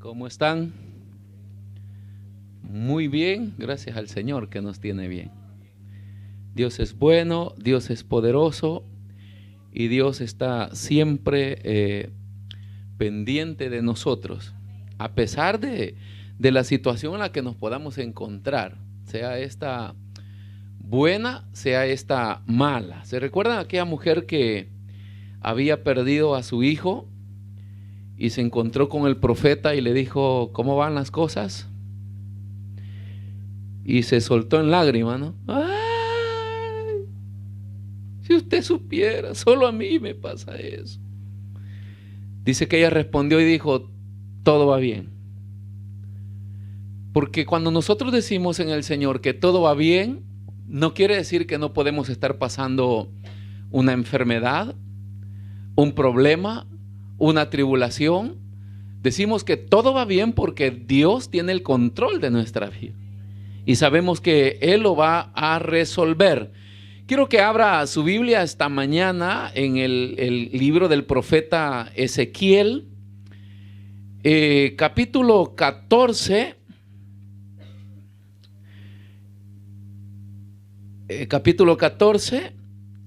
¿Cómo están? Muy bien, gracias al Señor que nos tiene bien. Dios es bueno, Dios es poderoso y Dios está siempre pendiente de nosotros, a pesar de la situación en la que nos podamos encontrar, sea esta buena, sea esta mala. ¿Se recuerdan aquella mujer que había perdido a su hijo y se encontró con el profeta y le dijo, ¿cómo van las cosas? Y se soltó en lágrimas, ¿no? ¡Ay! Si usted supiera, solo a mí me pasa eso. Dice que ella respondió y dijo, todo va bien. Porque cuando nosotros decimos en el Señor que todo va bien, no quiere decir que no podemos estar pasando una enfermedad, un problema, una tribulación. Decimos que todo va bien porque Dios tiene el control de nuestra vida y sabemos que Él lo va a resolver. Quiero que abra su Biblia esta mañana en el libro del profeta Ezequiel, capítulo 14,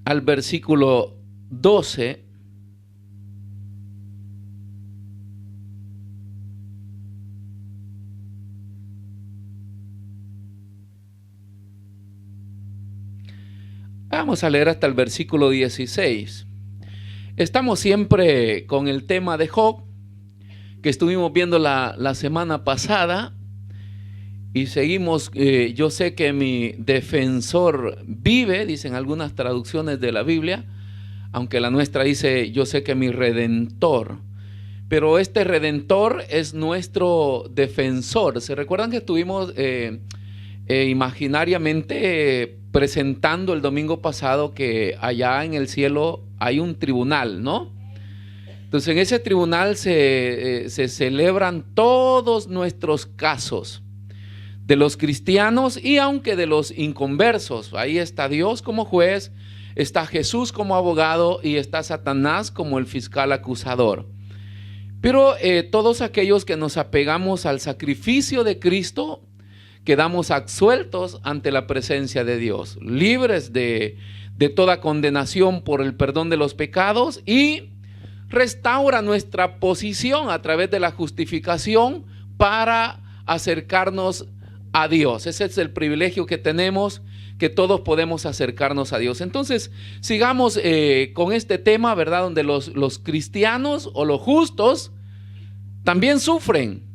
al versículo 12. Vamos a leer hasta el versículo 16. Estamos siempre con el tema de Job, que estuvimos viendo la semana pasada, y seguimos. Yo sé que mi defensor vive, dicen algunas traducciones de la Biblia, aunque la nuestra dice, yo sé que mi redentor. Pero este redentor es nuestro defensor. ¿Se recuerdan que estuvimos imaginariamente presentando el domingo pasado que allá en el cielo hay un tribunal, ¿no? Entonces en ese tribunal se celebran todos nuestros casos de los cristianos y aunque de los inconversos. Ahí está Dios como juez, está Jesús como abogado y está Satanás como el fiscal acusador. Pero todos aquellos que nos apegamos al sacrificio de Cristo quedamos absueltos ante la presencia de Dios, libres de toda condenación por el perdón de los pecados, y restaura nuestra posición a través de la justificación para acercarnos a Dios. Ese es el privilegio que tenemos, que todos podemos acercarnos a Dios. Entonces, sigamos con este tema, ¿verdad? Donde los cristianos o los justos también sufren.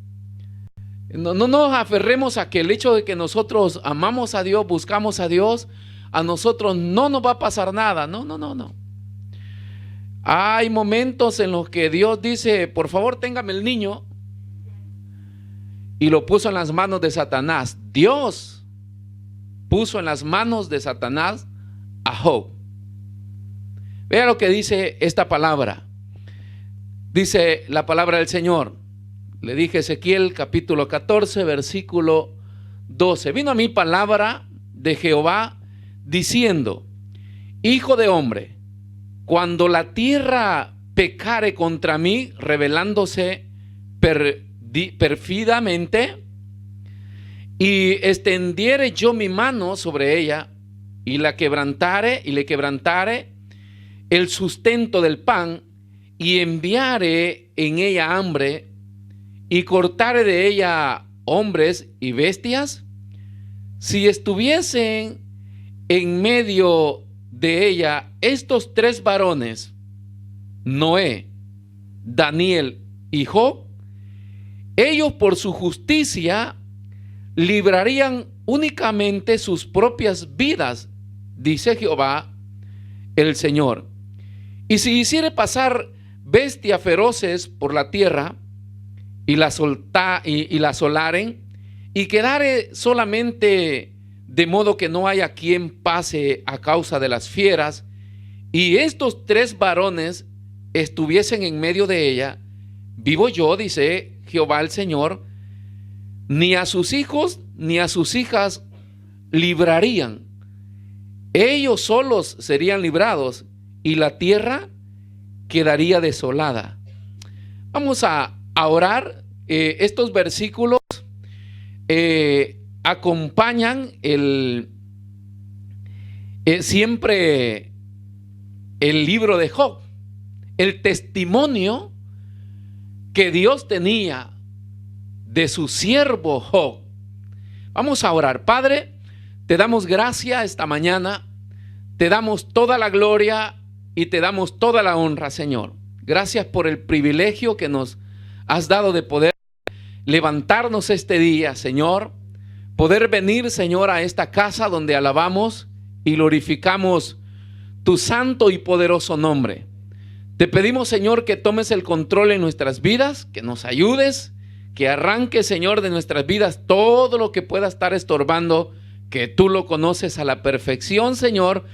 No nos aferremos a que el hecho de que nosotros amamos a Dios, buscamos a Dios, a nosotros no nos va a pasar nada. No. Hay momentos en los que Dios dice, por favor, téngame el niño, y lo puso en las manos de Satanás. Dios puso en las manos de Satanás a Job. Vea lo que dice esta palabra. Dice la palabra del Señor. Le dije Ezequiel capítulo 14 versículo 12. Vino a mí palabra de Jehová diciendo, hijo de hombre, cuando la tierra pecare contra mí, rebelándose perfidamente, y extendiere yo mi mano sobre ella, y le quebrantare el sustento del pan, y enviare en ella hambre, y cortare de ella hombres y bestias, si estuviesen en medio de ella estos tres varones, Noé, Daniel y Job, ellos por su justicia librarían únicamente sus propias vidas, dice Jehová el Señor. Y si hiciere pasar bestias feroces por la tierra, y la solaren, y quedare solamente de modo que no haya quien pase a causa de las fieras, y estos tres varones estuviesen en medio de ella, vivo yo, dice Jehová el Señor, ni a sus hijos ni a sus hijas librarían. Ellos solos serían librados y la tierra quedaría desolada. Vamos a orar estos versículos acompañan siempre el libro de Job, el testimonio que Dios tenía de su siervo Job. Vamos a orar. Padre, te damos gracias esta mañana, te damos toda la gloria y te damos toda la honra, Señor. Gracias por el privilegio que nos has dado de poder levantarnos este día, Señor. Poder venir, Señor, a esta casa donde alabamos y glorificamos tu santo y poderoso nombre. Te pedimos, Señor, que tomes el control en nuestras vidas, que nos ayudes, que arranques, Señor, de nuestras vidas todo lo que pueda estar estorbando, que tú lo conoces a la perfección, Señor,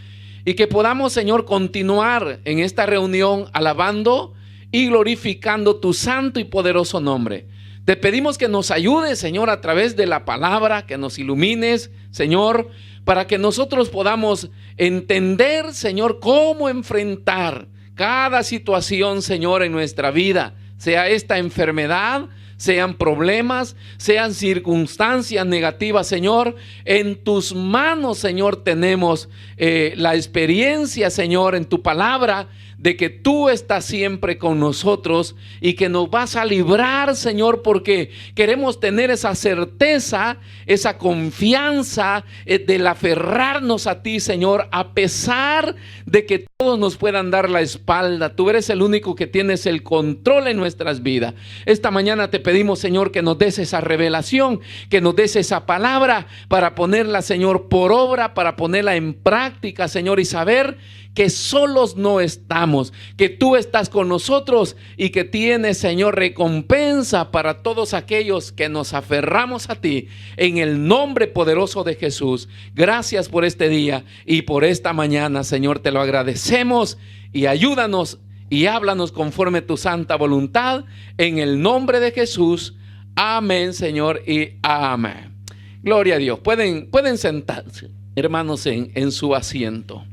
y que podamos, Señor, continuar en esta reunión alabando y glorificando tu santo y poderoso nombre. Te pedimos que nos ayudes, Señor, a través de la palabra, que nos ilumines, Señor, para que nosotros podamos entender, Señor, cómo enfrentar cada situación, Señor, en nuestra vida, sea esta enfermedad, sean problemas, sean circunstancias negativas, Señor. En tus manos, Señor, tenemos la experiencia, Señor, en tu palabra, de que tú estás siempre con nosotros y que nos vas a librar, Señor, porque queremos tener esa certeza, esa confianza del aferrarnos a ti, Señor, a pesar de que todos nos puedan dar la espalda. Tú eres el único que tienes el control en nuestras vidas. Esta mañana te pedimos, Señor, que nos des esa revelación, que nos des esa palabra para ponerla, Señor, por obra, para ponerla en práctica, Señor, y saber que solos no estamos, que tú estás con nosotros y que tienes, Señor, recompensa para todos aquellos que nos aferramos a ti, en el nombre poderoso de Jesús. Gracias por este día y por esta mañana, Señor, te lo agradecemos, y ayúdanos y háblanos conforme tu santa voluntad, en el nombre de Jesús. Amén, Señor, y amén. Gloria a Dios. Pueden sentarse, hermanos, en su asiento.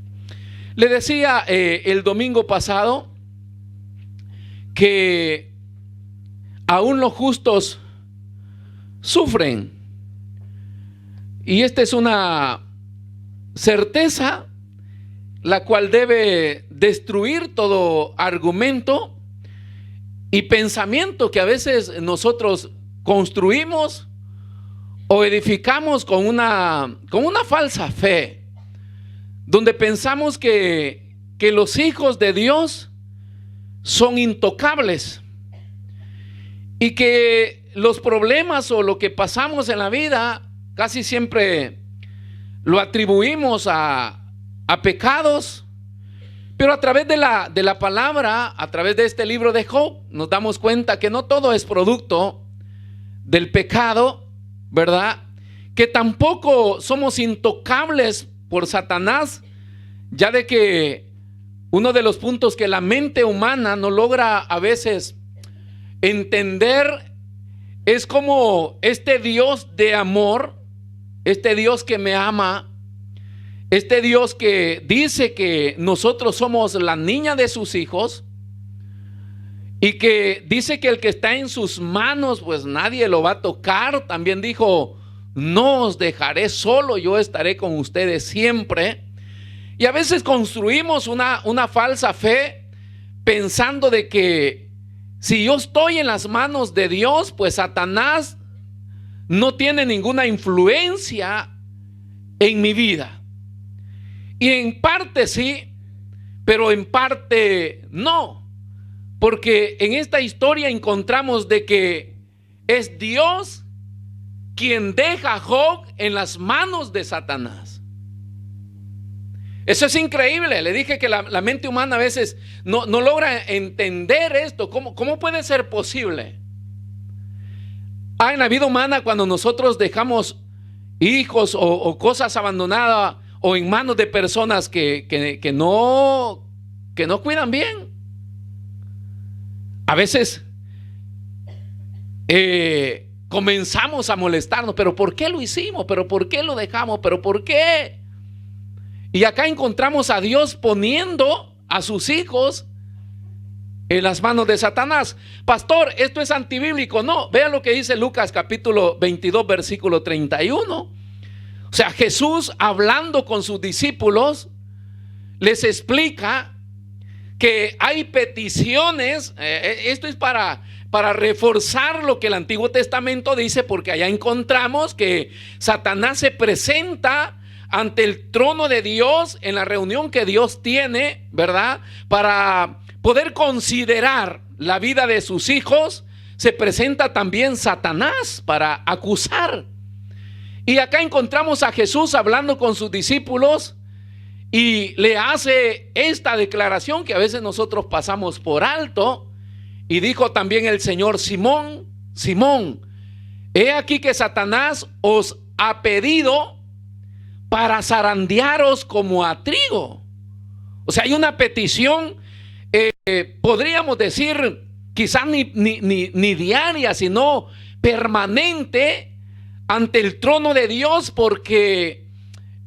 Le decía el domingo pasado que aún los justos sufren, y esta es una certeza la cual debe destruir todo argumento y pensamiento que a veces nosotros construimos o edificamos con una falsa fe, donde pensamos que los hijos de Dios son intocables y que los problemas o lo que pasamos en la vida casi siempre lo atribuimos a pecados. Pero a través de la palabra, a través de este libro de Job, nos damos cuenta que no todo es producto del pecado, ¿verdad? Que tampoco somos intocables por Satanás, ya de que uno de los puntos que la mente humana no logra a veces entender es como este Dios de amor, este Dios que me ama, este Dios que dice que nosotros somos la niña de sus hijos, y que dice que el que está en sus manos pues nadie lo va a tocar. También dijo: no os dejaré solo, yo estaré con ustedes siempre. Y a veces construimos una falsa fe, pensando de que si yo estoy en las manos de Dios, pues Satanás no tiene ninguna influencia en mi vida. Y en parte sí, pero en parte no, porque en esta historia encontramos de que es Dios quien deja a Job en las manos de Satanás. Eso es increíble. Le dije que la mente humana a veces no logra entender esto. ¿Cómo puede ser posible? En la vida humana, cuando nosotros dejamos hijos o cosas abandonadas o en manos de personas que no cuidan bien, a veces comenzamos a molestarnos. ¿Pero por qué lo hicimos? ¿Pero por qué lo dejamos? ¿Pero por qué? Y acá encontramos a Dios poniendo a sus hijos en las manos de Satanás. Pastor, esto es antibíblico. No, vea lo que dice Lucas capítulo 22 versículo 31. O sea, Jesús, hablando con sus discípulos, les explica que hay peticiones. Esto es para reforzar lo que el Antiguo Testamento dice, porque allá encontramos que Satanás se presenta ante el trono de Dios en la reunión que Dios tiene, ¿verdad? Para poder considerar la vida de sus hijos. Se presenta también Satanás para acusar. Y acá encontramos a Jesús hablando con sus discípulos y le hace esta declaración que a veces nosotros pasamos por alto. Y dijo también el Señor: Simón, Simón, he aquí que Satanás os ha pedido para zarandearos como a trigo. O sea, hay una petición, podríamos decir, quizás ni diaria, sino permanente ante el trono de Dios, porque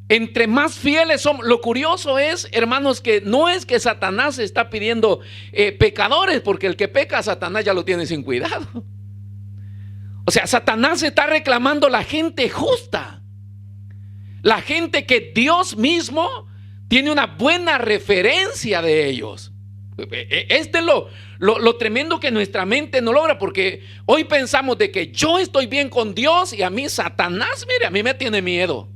entre más fieles somos. Lo curioso es, hermanos, que no es que Satanás está pidiendo pecadores, porque el que peca, Satanás ya lo tiene sin cuidado. O sea, Satanás está reclamando la gente justa, la gente que Dios mismo tiene una buena referencia de ellos. Este es lo tremendo que nuestra mente no logra, porque hoy pensamos de que yo estoy bien con Dios y a mí Satanás, mire, a mí me tiene miedo.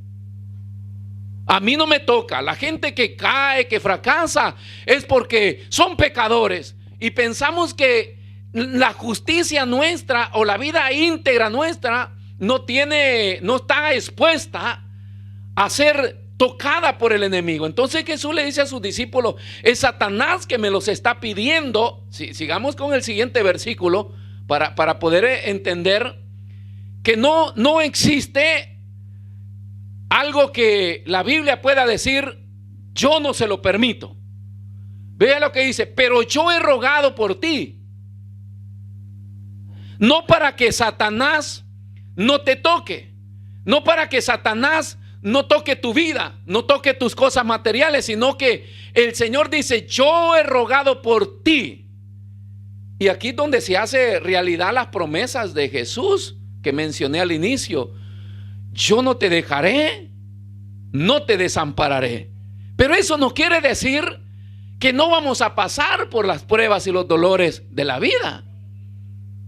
A mí no me toca. La gente que cae, que fracasa, es porque son pecadores. Y pensamos que la justicia nuestra o la vida íntegra nuestra no está expuesta a ser tocada por el enemigo. Entonces Jesús le dice a sus discípulos: es Satanás que me los está pidiendo. Sigamos con el siguiente versículo para poder entender que no existe algo que la Biblia pueda decir: yo no se lo permito. Vea lo que dice: pero yo he rogado por ti, no para que Satanás no te toque, no para que Satanás no toque tu vida, no toque tus cosas materiales, sino que el Señor dice: yo he rogado por ti. Y aquí es donde se hace realidad las promesas de Jesús que mencioné al inicio: yo no te dejaré, no te desampararé. Pero eso no quiere decir que no vamos a pasar por las pruebas y los dolores de la vida.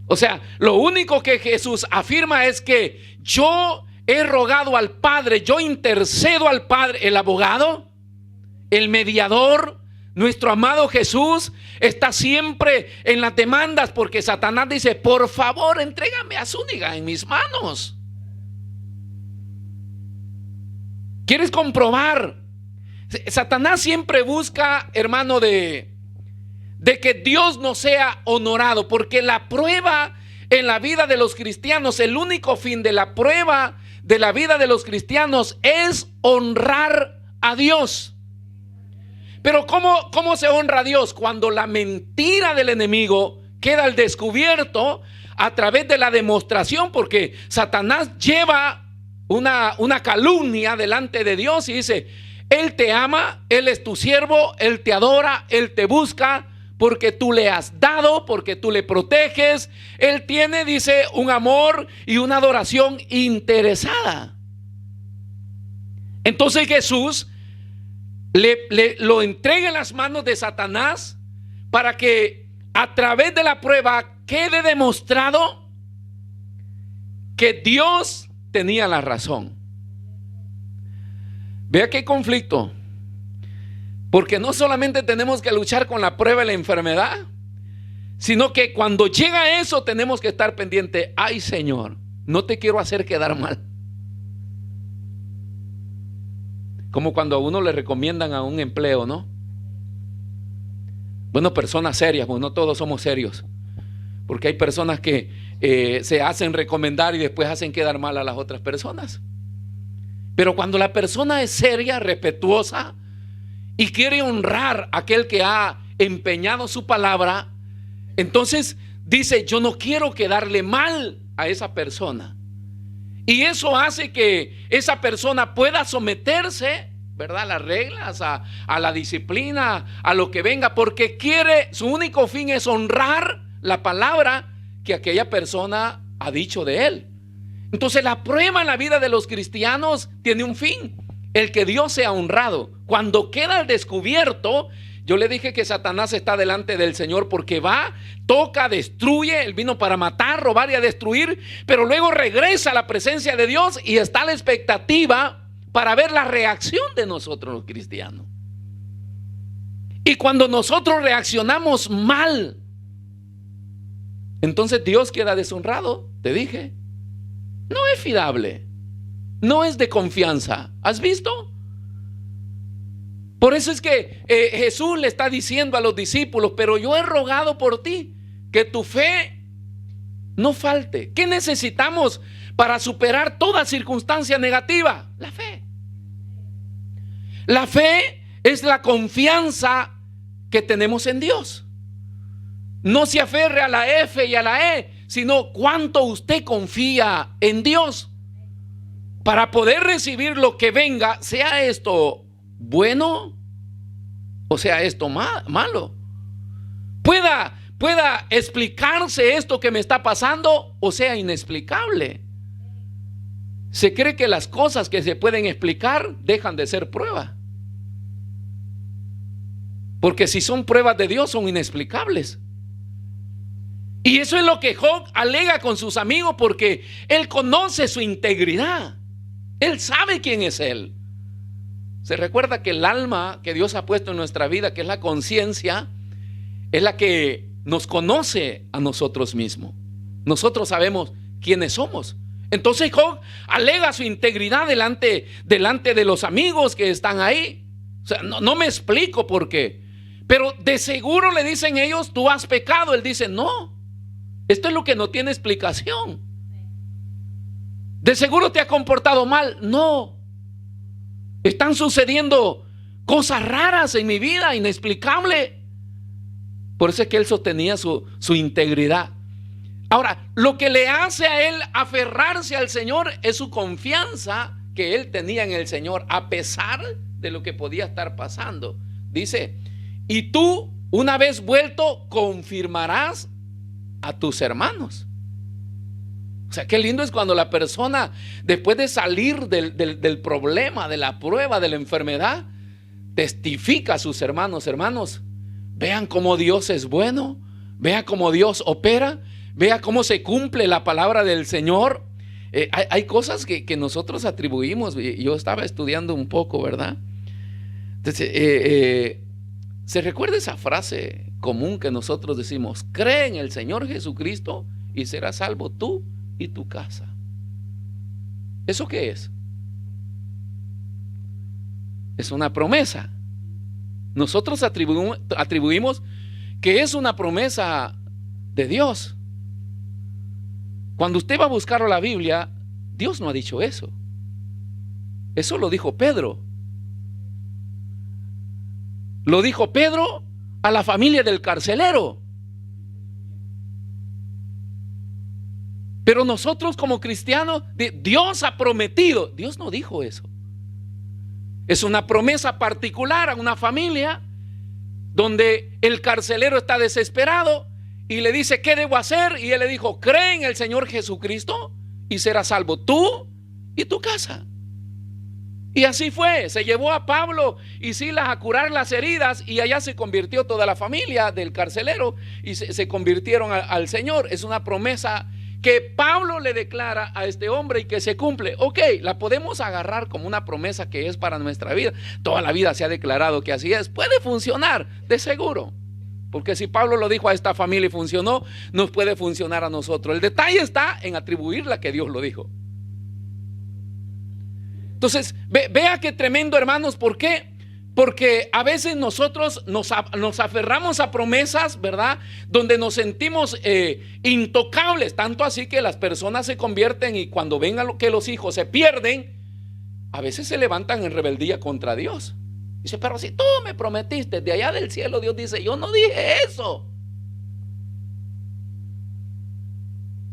O sea, lo único que Jesús afirma es que yo he rogado al Padre, yo intercedo al Padre. El abogado, el mediador, nuestro amado Jesús, está siempre en las demandas, porque Satanás dice: por favor, entrégame a Zúñiga en mis manos. ¿Quieres comprobar? Satanás siempre busca, hermano, de que Dios no sea honorado, porque la prueba en la vida de los cristianos, el único fin de la prueba de la vida de los cristianos es honrar a Dios. Pero ¿cómo se honra a Dios? Cuando la mentira del enemigo queda al descubierto a través de la demostración, porque Satanás lleva una calumnia delante de Dios y dice: Él te ama, Él es tu siervo, Él te adora, Él te busca, porque tú le has dado, porque tú le proteges. Él tiene, dice, un amor y una adoración interesada. Entonces Jesús lo entrega en las manos de Satanás para que a través de la prueba quede demostrado que Dios tenía la razón. Vea qué conflicto. Porque no solamente tenemos que luchar con la prueba y la enfermedad, sino que cuando llega eso tenemos que estar pendiente. Ay, Señor, no te quiero hacer quedar mal. Como cuando a uno le recomiendan a un empleo, ¿no? Bueno, personas serias, pues no todos somos serios. Porque hay personas que se hacen recomendar y después hacen quedar mal a las otras personas. Pero cuando la persona es seria, respetuosa y quiere honrar a aquel que ha empeñado su palabra, entonces dice: yo no quiero quedarle mal a esa persona. Y eso hace que esa persona pueda someterse, ¿verdad? Las reglas, a la disciplina, a lo que venga, porque su único fin es honrar la palabra que aquella persona ha dicho de él. Entonces la prueba en la vida de los cristianos tiene un fin, el que Dios sea honrado. Cuando queda al descubierto, yo le dije que Satanás está delante del Señor porque va, toca, destruye. Él vino para matar, robar y a destruir, pero luego regresa a la presencia de Dios y está a la expectativa para ver la reacción de nosotros los cristianos. Y cuando nosotros reaccionamos mal, entonces Dios queda deshonrado. Te dije, no es fiable, no es de confianza. ¿Has visto? Por eso es que Jesús le está diciendo a los discípulos: pero yo he rogado por ti, que tu fe no falte. ¿Qué necesitamos para superar toda circunstancia negativa? La fe. La fe es la confianza que tenemos en Dios. No se aferre a la F y a la E, sino cuánto usted confía en Dios para poder recibir lo que venga, sea esto bueno o sea esto malo. Pueda explicarse esto que me está pasando o sea inexplicable. Se cree que las cosas que se pueden explicar dejan de ser prueba, porque si son pruebas de Dios son inexplicables. Y eso es lo que Job alega con sus amigos, porque él conoce su integridad. Él sabe quién es él. Se recuerda que el alma que Dios ha puesto en nuestra vida, que es la conciencia, es la que nos conoce a nosotros mismos. Nosotros sabemos quiénes somos. Entonces Job alega su integridad delante de los amigos que están ahí. O sea, no me explico por qué, pero de seguro le dicen ellos: tú has pecado. Él dice: no, esto es lo que no tiene explicación. De seguro te has comportado mal. No, están sucediendo cosas raras en mi vida, inexplicables. Por eso es que él sostenía su integridad. Ahora, lo que le hace a él aferrarse al Señor es su confianza que él tenía en el Señor, a pesar de lo que podía estar pasando. Dice: y tú, una vez vuelto, confirmarás a tus hermanos. O sea, qué lindo es cuando la persona, después de salir del problema, de la prueba, de la enfermedad, testifica a sus hermanos: hermanos, vean cómo Dios es bueno, vean cómo Dios opera, vean cómo se cumple la palabra del Señor. Hay cosas que nosotros atribuimos. Yo estaba estudiando un poco, ¿verdad? Entonces, ¿se recuerda esa frase común que nosotros decimos? Cree en el Señor Jesucristo y serás salvo tú y tu casa. ¿Eso qué es? Es una promesa. Nosotros atribuimos que es una promesa de Dios. Cuando usted va a buscar la Biblia, Dios no ha dicho eso. Eso lo dijo Pedro. Lo dijo Pedro a la familia del carcelero. Pero nosotros como cristianos, Dios ha prometido. Dios no dijo eso. Es una promesa particular a una familia donde el carcelero está desesperado y le dice: ¿qué debo hacer? Y él le dijo: cree en el Señor Jesucristo y serás salvo tú y tu casa. Y así fue. Se llevó a Pablo y Silas a curar las heridas, y allá se convirtió toda la familia del carcelero y se convirtieron al Señor. Es una promesa que Pablo le declara a este hombre y que se cumple. Ok, la podemos agarrar como una promesa que es para nuestra vida. Toda la vida se ha declarado que así es. Puede funcionar, de seguro, porque si Pablo lo dijo a esta familia y funcionó, nos puede funcionar a nosotros. El detalle está en atribuirla que Dios lo dijo. Entonces, vea qué tremendo, hermanos. ¿Por qué? Porque a veces nosotros nos aferramos a promesas, ¿verdad?, donde nos sentimos intocables, tanto así que las personas se convierten, y cuando ven a que los hijos se pierden, a veces se levantan en rebeldía contra Dios. Dice: pero si tú me prometiste de allá del cielo, Dios dice: yo no dije eso.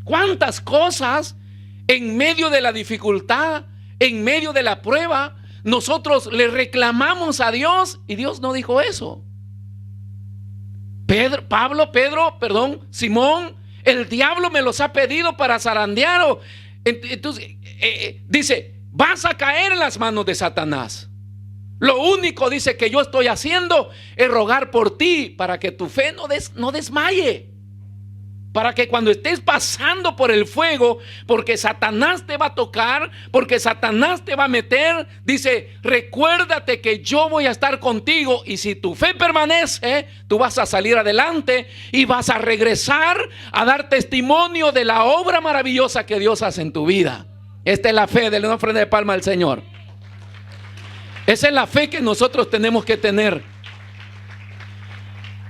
¿Cuántas cosas en medio de la dificultad, en medio de la prueba, nosotros le reclamamos a Dios y Dios no dijo eso. Simón, el diablo me los ha pedido para zarandear. Entonces dice, vas a caer en las manos de Satanás. Lo único, dice, que yo estoy haciendo es rogar por ti para que tu fe no desmaye. Para que cuando estés pasando por el fuego, porque Satanás te va a tocar, porque Satanás te va a meter, dice, recuérdate que yo voy a estar contigo, y si tu fe permanece, tú vas a salir adelante y vas a regresar a dar testimonio de la obra maravillosa que Dios hace en tu vida. Esta es la fe. Denle una ofrenda de palma al Señor. Esa es la fe que nosotros tenemos que tener.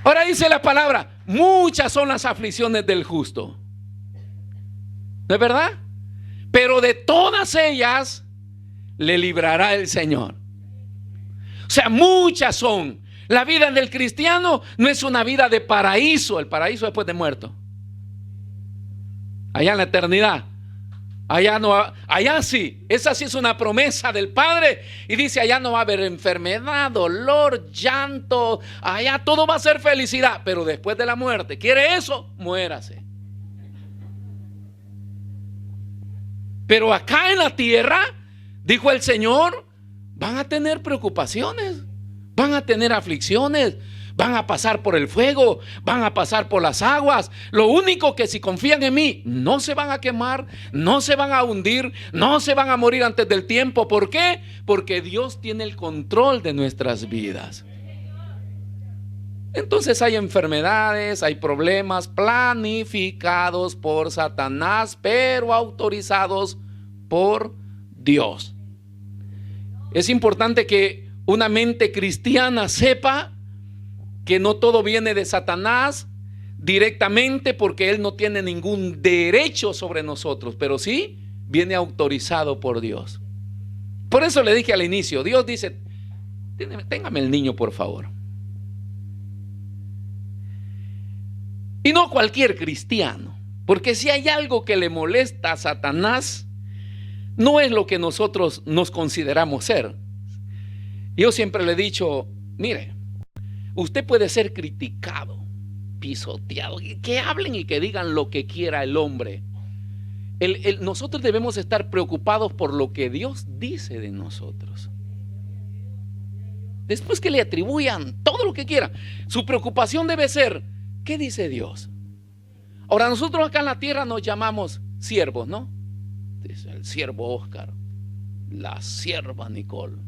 Ahora dice la palabra, muchas son las aflicciones del justo. ¿No es verdad? Pero de todas ellas le librará el Señor. O sea, muchas son. La vida del cristiano no es una vida de paraíso. El paraíso después de muerto. Allá en la eternidad. Allá no, allá sí, esa sí es una promesa del Padre. Y dice, allá no va a haber enfermedad, dolor, llanto. Allá todo va a ser felicidad. Pero después de la muerte, ¿quiere eso? Muérase. Pero acá en la tierra, dijo el Señor, van a tener preocupaciones, van a tener aflicciones, van a pasar por el fuego, van a pasar por las aguas. Lo único que, si confían en mí, no se van a quemar, no se van a hundir, no se van a morir antes del tiempo. ¿Por qué? Porque Dios tiene el control de nuestras vidas. Entonces hay enfermedades, hay problemas planificados por Satanás, pero autorizados por Dios. Es importante que una mente cristiana sepa que no todo viene de Satanás directamente, porque él no tiene ningún derecho sobre nosotros, pero sí viene autorizado por Dios. Por eso le dije al inicio, Dios dice, téngame el niño, por favor. Y no cualquier cristiano, porque si hay algo que le molesta a Satanás, no es lo que nosotros nos consideramos ser. Yo siempre le he dicho, mire, usted puede ser criticado, pisoteado, que hablen y que digan lo que quiera el hombre. Nosotros debemos estar preocupados por lo que Dios dice de nosotros. Después que le atribuyan todo lo que quieran, su preocupación debe ser, ¿qué dice Dios? Ahora, nosotros acá en la tierra nos llamamos siervos, ¿no? Dice el siervo Oscar, la sierva Nicole.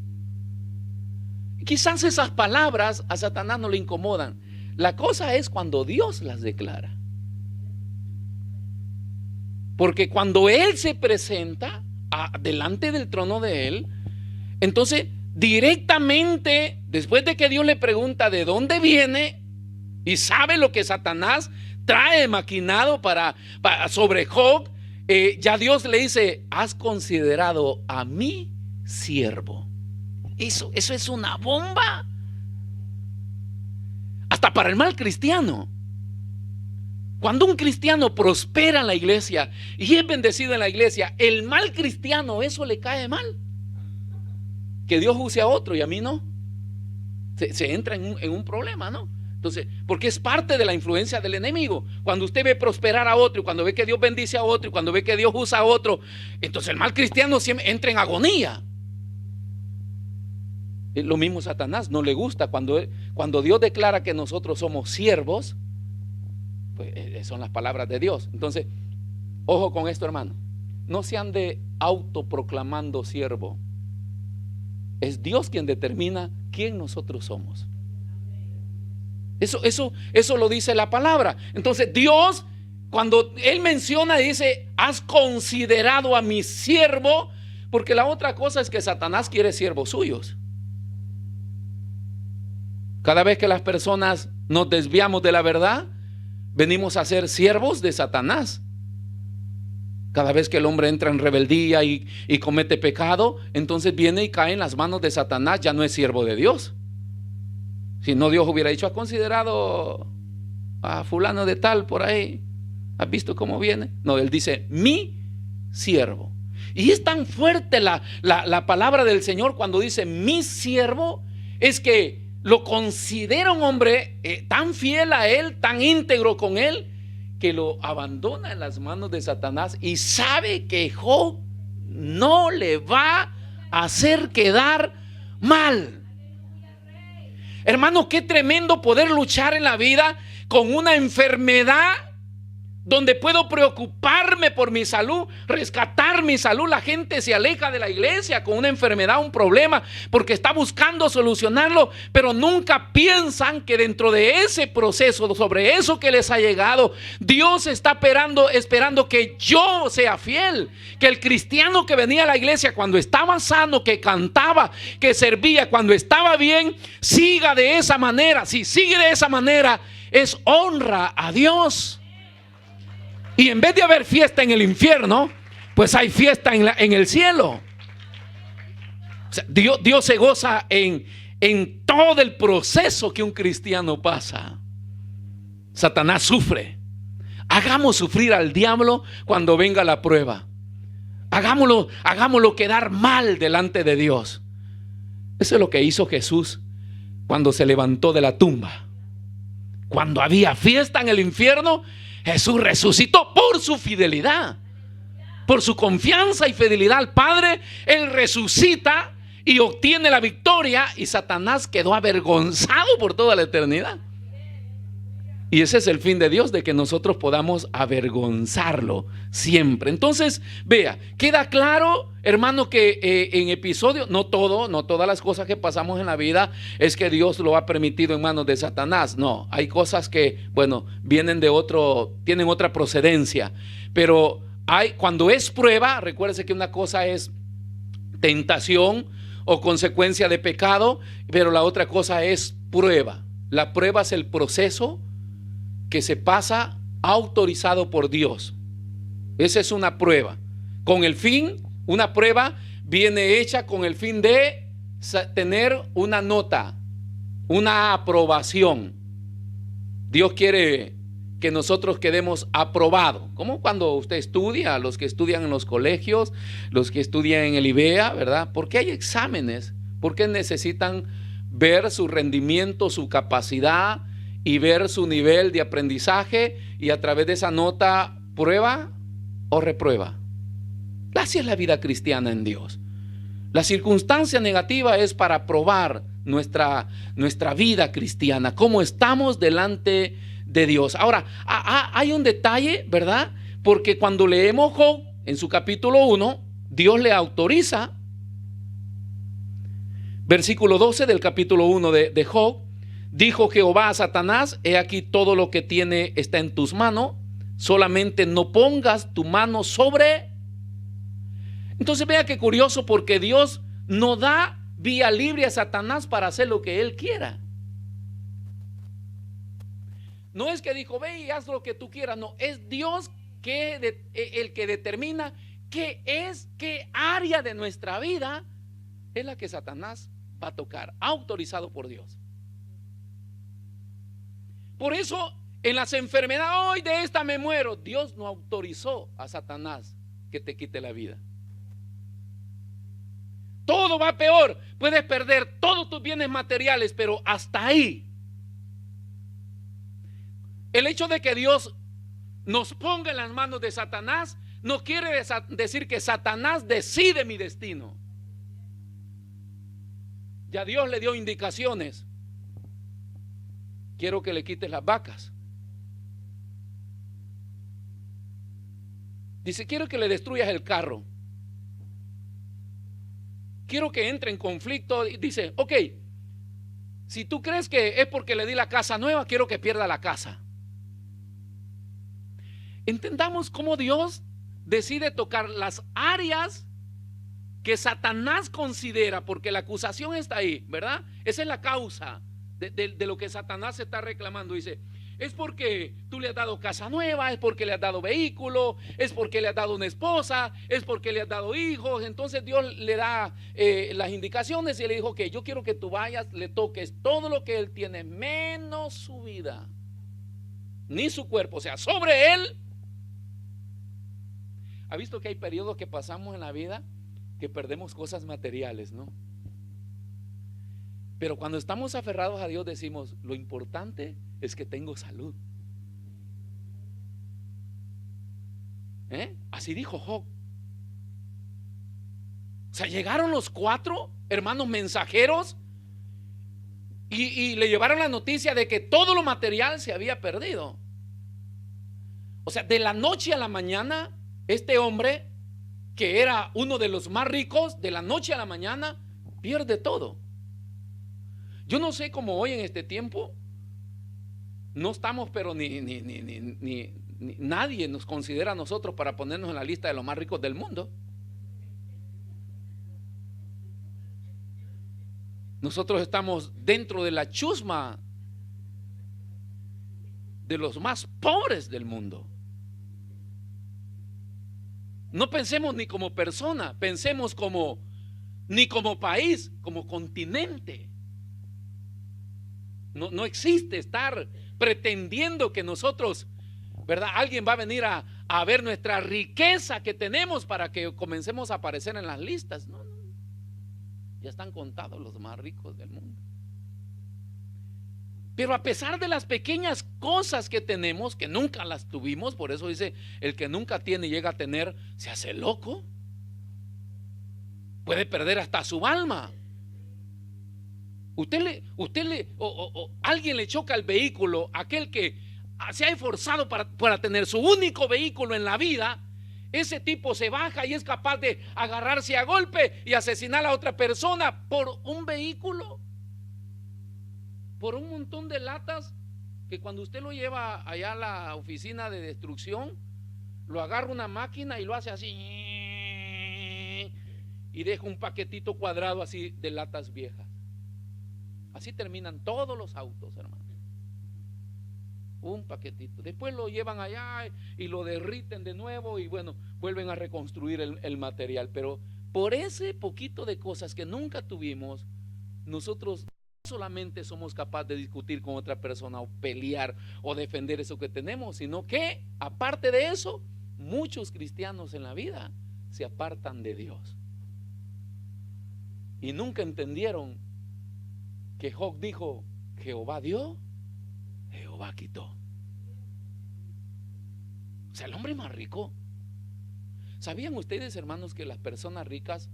Quizás esas palabras a Satanás no le incomodan. La cosa es cuando Dios las declara. Porque cuando Él se presenta delante del trono de Él, entonces directamente, después de que Dios le pregunta de dónde viene, y sabe lo que Satanás trae maquinado sobre Job, ya Dios le dice, has considerado a mi siervo. Eso es una bomba. Hasta para el mal cristiano. Cuando un cristiano prospera en la iglesia y es bendecido en la iglesia, el mal cristiano, eso le cae mal. Que Dios use a otro y a mí no. Se entra en un problema, ¿no? Entonces, porque es parte de la influencia del enemigo. Cuando usted ve prosperar a otro, y cuando ve que Dios bendice a otro, y cuando ve que Dios usa a otro, entonces el mal cristiano siempre entra en agonía. Lo mismo Satanás, no le gusta cuando Dios declara que nosotros somos siervos, pues son las palabras de Dios. Entonces, ojo con esto, hermano, no se ande autoproclamando siervo. Es Dios quien determina quién nosotros somos. Eso lo dice la palabra. Entonces Dios, cuando Él menciona, dice, has considerado a mi siervo, porque la otra cosa es que Satanás quiere siervos suyos. Cada vez que las personas nos desviamos de la verdad, venimos a ser siervos de Satanás. Cada vez que el hombre entra en rebeldía y comete pecado, entonces viene y cae en las manos de Satanás, ya no es siervo de Dios. Si no, Dios hubiera dicho, ¿has considerado a fulano de tal por ahí? ¿Has visto cómo viene? No, Él dice, mi siervo. Y es tan fuerte la palabra del Señor cuando dice mi siervo, es que lo considera un hombre tan fiel a él, tan íntegro con él, que lo abandona en las manos de Satanás y sabe que Job no le va a hacer quedar mal. Hermano, qué tremendo poder luchar en la vida con una enfermedad donde puedo preocuparme por mi salud, rescatar mi salud. La gente se aleja de la iglesia con una enfermedad, un problema, porque está buscando solucionarlo, pero nunca piensan que dentro de ese proceso, sobre eso que les ha llegado, Dios está esperando que yo sea fiel, que el cristiano que venía a la iglesia cuando estaba sano, que cantaba, que servía, cuando estaba bien, siga de esa manera. Si sigue de esa manera, es honra a Dios. Y en vez de haber fiesta en el infierno, pues hay fiesta en el cielo. O sea, Dios se goza en todo el proceso que un cristiano pasa. Satanás sufre. Hagamos sufrir al diablo cuando venga la prueba. Hagámoslo quedar mal delante de Dios. Eso es lo que hizo Jesús cuando se levantó de la tumba. Cuando había fiesta en el infierno, Jesús resucitó por su fidelidad, por su confianza y fidelidad al Padre. Él resucita y obtiene la victoria, y Satanás quedó avergonzado por toda la eternidad. Y ese es el fin de Dios, de que nosotros podamos avergonzarlo siempre. Entonces, vea, queda claro, hermano, que en episodio, no todas las cosas que pasamos en la vida es que Dios lo ha permitido en manos de Satanás. No, hay cosas que, bueno, tienen otra procedencia. Pero cuando es prueba, recuérdese que una cosa es tentación o consecuencia de pecado, pero la otra cosa es prueba. La prueba es el proceso que se pasa autorizado por Dios. Esa es una prueba. Con el fin, una prueba viene hecha con el fin de tener una nota, una aprobación. Dios quiere que nosotros quedemos aprobados. Como cuando usted estudia, los que estudian en los colegios, los que estudian en el IBEA, ¿verdad? ¿Por qué hay exámenes? Porque necesitan ver su rendimiento, su capacidad, y ver su nivel de aprendizaje, y a través de esa nota prueba o reprueba. Así es la vida cristiana en Dios. La circunstancia negativa es para probar nuestra vida cristiana, cómo estamos delante de Dios. Ahora, hay un detalle, ¿verdad? Porque cuando leemos Job en su capítulo 1, Dios le autoriza, versículo 12 del capítulo 1 de Job: dijo Jehová a Satanás, he aquí todo lo que tiene está en tus manos, solamente no pongas tu mano sobre. Entonces vea qué curioso, porque Dios no da vía libre a Satanás para hacer lo que él quiera. No es que dijo, ve y haz lo que tú quieras. No, es Dios el que determina qué área de nuestra vida es la que Satanás va a tocar, autorizado por Dios. Por eso en las enfermedades, hoy de esta me muero, Dios no autorizó a Satanás que te quite la vida. Todo va peor, puedes perder todos tus bienes materiales, pero hasta ahí. El hecho de que Dios nos ponga en las manos de Satanás no quiere decir que Satanás decide mi destino. Ya Dios le dio indicaciones. Quiero que le quites las vacas. Dice, quiero que le destruyas el carro. Quiero que entre en conflicto. Dice, ok, si tú crees que es porque le di la casa nueva, quiero que pierda la casa. Entendamos cómo Dios decide tocar las áreas que Satanás considera, porque la acusación está ahí, ¿verdad? Esa es la causa de lo que Satanás está reclamando. Dice, es porque tú le has dado casa nueva, es porque le has dado vehículo, es porque le has dado una esposa, es porque le has dado hijos. Entonces Dios le da las indicaciones y le dijo que yo quiero que tú vayas, le toques todo lo que él tiene, menos su vida, ni su cuerpo, o sea, sobre él ¿Ha visto que hay periodos que pasamos en la vida que perdemos cosas materiales, no? Pero cuando estamos aferrados a Dios decimos, lo importante es que tengo salud. Así dijo Job. O sea, llegaron los 4 hermanos mensajeros y le llevaron la noticia de que todo lo material se había perdido. O sea, de la noche a la mañana, este hombre, que era uno de los más ricos, de la noche a la mañana pierde todo. Yo no sé cómo hoy en este tiempo no estamos, pero ni nadie nos considera a nosotros para ponernos en la lista de los más ricos del mundo. Nosotros estamos dentro de la chusma de los más pobres del mundo. No pensemos ni como persona, pensemos ni como país, como continente. No existe estar pretendiendo que nosotros, ¿verdad? Alguien va a venir a ver nuestra riqueza que tenemos para que comencemos a aparecer en las listas. No. Ya están contados los más ricos del mundo. Pero a pesar de las pequeñas cosas que tenemos, que nunca las tuvimos, por eso dice, el que nunca tiene y llega a tener, se hace loco. Puede perder hasta su alma. Alguien le choca el vehículo, aquel que se ha esforzado para tener su único vehículo en la vida. Ese tipo se baja y es capaz de agarrarse a golpe y asesinar a otra persona por un vehículo, por un montón de latas que cuando usted lo lleva allá a la oficina de destrucción, lo agarra una máquina y lo hace así y deja un paquetito cuadrado así de latas viejas. Así terminan todos los autos, hermano. Un paquetito. Después lo llevan allá y lo derriten de nuevo y bueno, vuelven a reconstruir el material. Pero por ese poquito de cosas que nunca tuvimos, nosotros no solamente somos capaces de discutir con otra persona o pelear o defender eso que tenemos, sino que aparte de eso, muchos cristianos en la vida se apartan de Dios y nunca entendieron que Job dijo: Jehová dio, Jehová quitó. O sea, el hombre más rico. ¿Sabían ustedes, hermanos, que las personas ricas,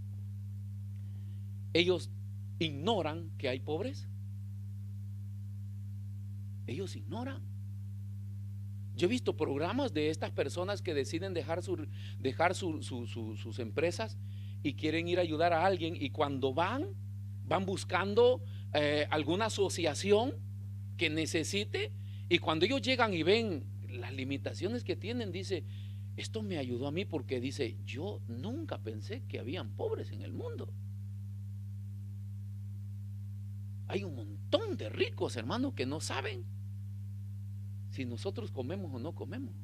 ellos ignoran que hay pobres? Ellos ignoran. Yo he visto programas de estas personas que deciden dejar sus empresas y quieren ir a ayudar a alguien, y cuando van buscando alguna asociación que necesite, y cuando ellos llegan y ven las limitaciones que tienen, dice: esto me ayudó a mí, porque dice, yo nunca pensé que habían pobres en el mundo. Hay un montón de ricos, hermanos, que no saben si nosotros comemos o no comemos,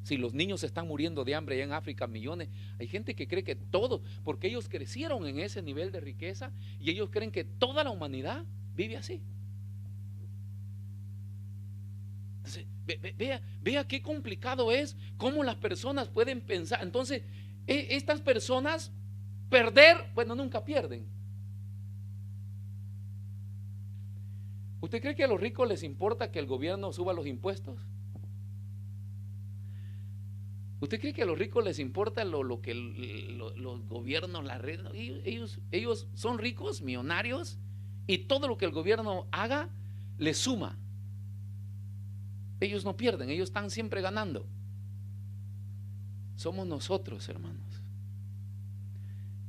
si los niños se están muriendo de hambre allá en África, millones. Hay gente que cree que todo, porque ellos crecieron en ese nivel de riqueza y ellos creen que toda la humanidad vive así. Entonces, vea qué complicado es cómo las personas pueden pensar. Entonces, estas personas perder, bueno, nunca pierden. ¿Usted cree que a los ricos les importa que el gobierno suba los impuestos? ¿Usted cree que a los ricos les importa lo que los gobiernos, las redes? Ellos son ricos, millonarios, y todo lo que el gobierno haga les suma. Ellos no pierden, ellos están siempre ganando. Somos nosotros, hermanos,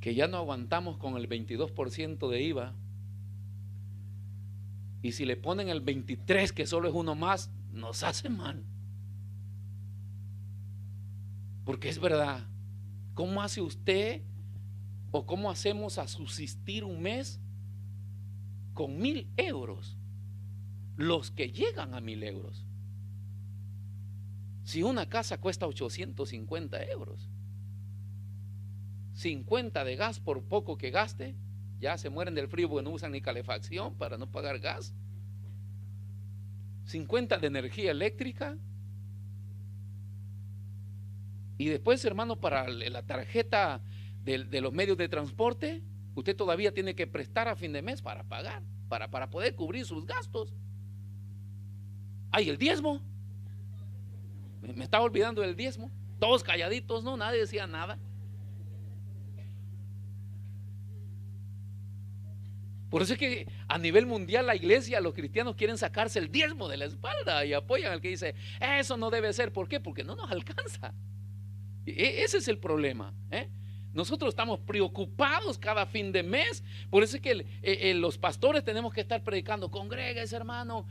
que ya no aguantamos con el 22% de IVA, y si le ponen el 23%, que solo es uno más, nos hace mal. Porque es verdad, ¿cómo hace usted o cómo hacemos a subsistir un mes con 1,000 euros? Los que llegan a 1,000 euros. Si una casa cuesta 850 euros, 50 de gas, por poco que gaste, ya se mueren del frío porque no usan ni calefacción para no pagar gas. 50 de energía eléctrica. Y después, hermano, para la tarjeta de los medios de transporte, usted todavía tiene que prestar a fin de mes para pagar, para poder cubrir sus gastos. Ay, el diezmo. Me estaba olvidando del diezmo. Todos calladitos, no, nadie decía nada. Por eso es que a nivel mundial la iglesia, los cristianos quieren sacarse el diezmo de la espalda y apoyan al que dice, eso no debe ser. ¿Por qué? Porque no nos alcanza. Ese es el problema, ¿eh? Nosotros estamos preocupados cada fin de mes. Por eso es que los pastores tenemos que estar predicando: congréguese, hermano,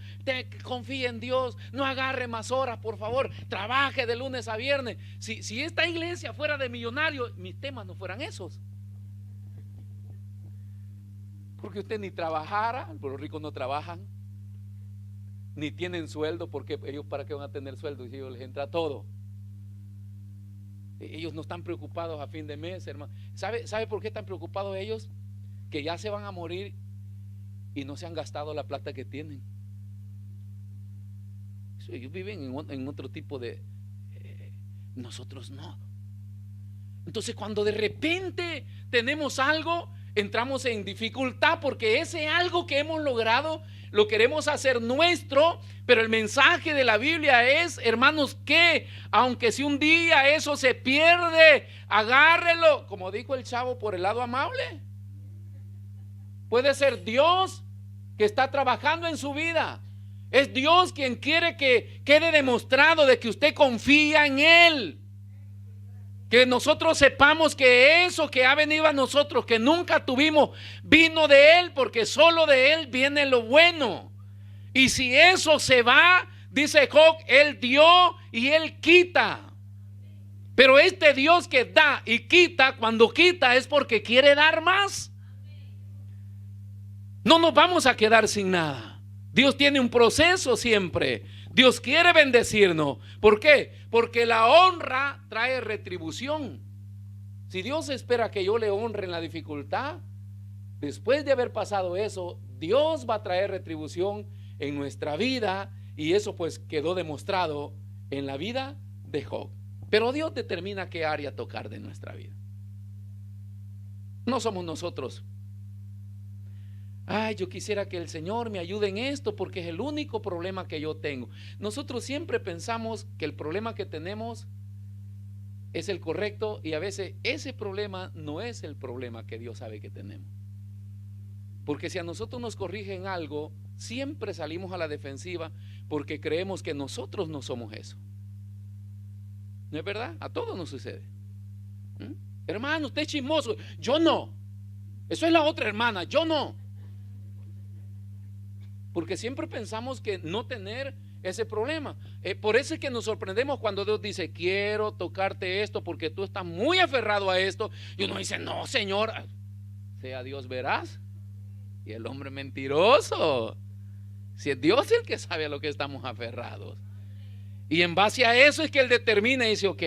confíe en Dios, no agarre más horas, por favor, trabaje de lunes a viernes. Si esta iglesia fuera de millonarios, mis temas no fueran esos. Porque usted ni trabajara, los ricos no trabajan, ni tienen sueldo, porque ellos para qué van a tener sueldo si ellos les entra todo. Ellos no están preocupados a fin de mes, hermano. ¿Sabe por qué están preocupados ellos? Que ya se van a morir y no se han gastado la plata que tienen. Ellos viven en otro tipo de... nosotros no. Entonces, cuando de repente tenemos algo, entramos en dificultad, porque ese algo que hemos logrado lo queremos hacer nuestro. Pero el mensaje de la Biblia es, hermanos, que aunque si un día eso se pierde, agárrelo, como dijo el chavo, por el lado amable. Puede ser Dios que está trabajando en su vida. Es Dios quien quiere que quede demostrado de que usted confía en Él. Que nosotros sepamos que eso que ha venido a nosotros, que nunca tuvimos, vino de Él, porque solo de Él viene lo bueno. Y si eso se va, dice Job, Él dio y Él quita. Pero este Dios que da y quita, cuando quita es porque quiere dar más. No nos vamos a quedar sin nada. Dios tiene un proceso siempre. Dios quiere bendecirnos. ¿Por qué? Porque la honra trae retribución. Si Dios espera que yo le honre en la dificultad, después de haber pasado eso, Dios va a traer retribución en nuestra vida. Y eso pues quedó demostrado en la vida de Job. Pero Dios determina qué área tocar de nuestra vida. No somos nosotros. Ay, yo quisiera que el Señor me ayude en esto porque es el único problema que yo tengo. Nosotros siempre pensamos que el problema que tenemos es el correcto, y a veces ese problema no es el problema que Dios sabe que tenemos. Porque si a nosotros nos corrigen algo, siempre salimos a la defensiva porque creemos que nosotros no somos eso. ¿No es verdad? A todos nos sucede. Hermano, usted es chismoso. Yo no. Eso es la otra hermana. Yo no. Porque siempre pensamos que no tener ese problema. Por eso es que nos sorprendemos cuando Dios dice: quiero tocarte esto porque tú estás muy aferrado a esto. Y uno dice: no, Señor, sea Dios veraz y el hombre mentiroso. Si es Dios el que sabe a lo que estamos aferrados. Y en base a eso es que Él determina y dice: ok,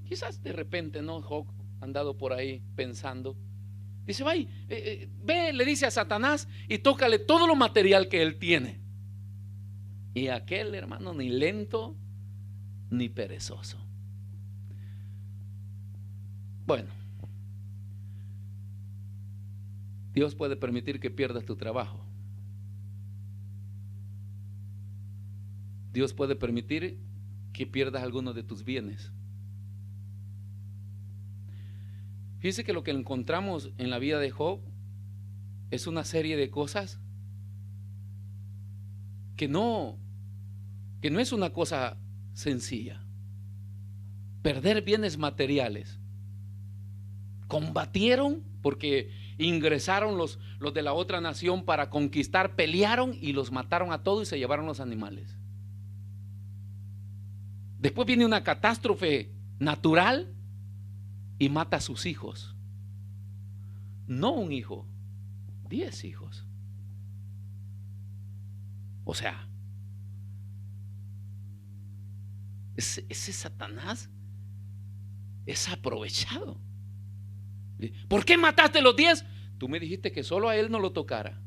quizás de repente, ¿no? Job ha andado por ahí pensando. Dice: ve, le dice a Satanás, y tócale todo lo material que él tiene. Y aquel, hermano, ni lento ni perezoso. Bueno, Dios puede permitir que pierdas tu trabajo. Dios puede permitir que pierdas algunos de tus bienes. Fíjese que lo que encontramos en la vida de Job es una serie de cosas que no es una cosa sencilla. Perder bienes materiales. Combatieron porque ingresaron los de la otra nación para conquistar, pelearon y los mataron a todos y se llevaron los animales. Después viene una catástrofe natural y mata a sus hijos. No un hijo, 10 hijos. O sea, ese Satanás es aprovechado. ¿Por qué mataste los 10? Tú me dijiste que solo a él no lo tocara.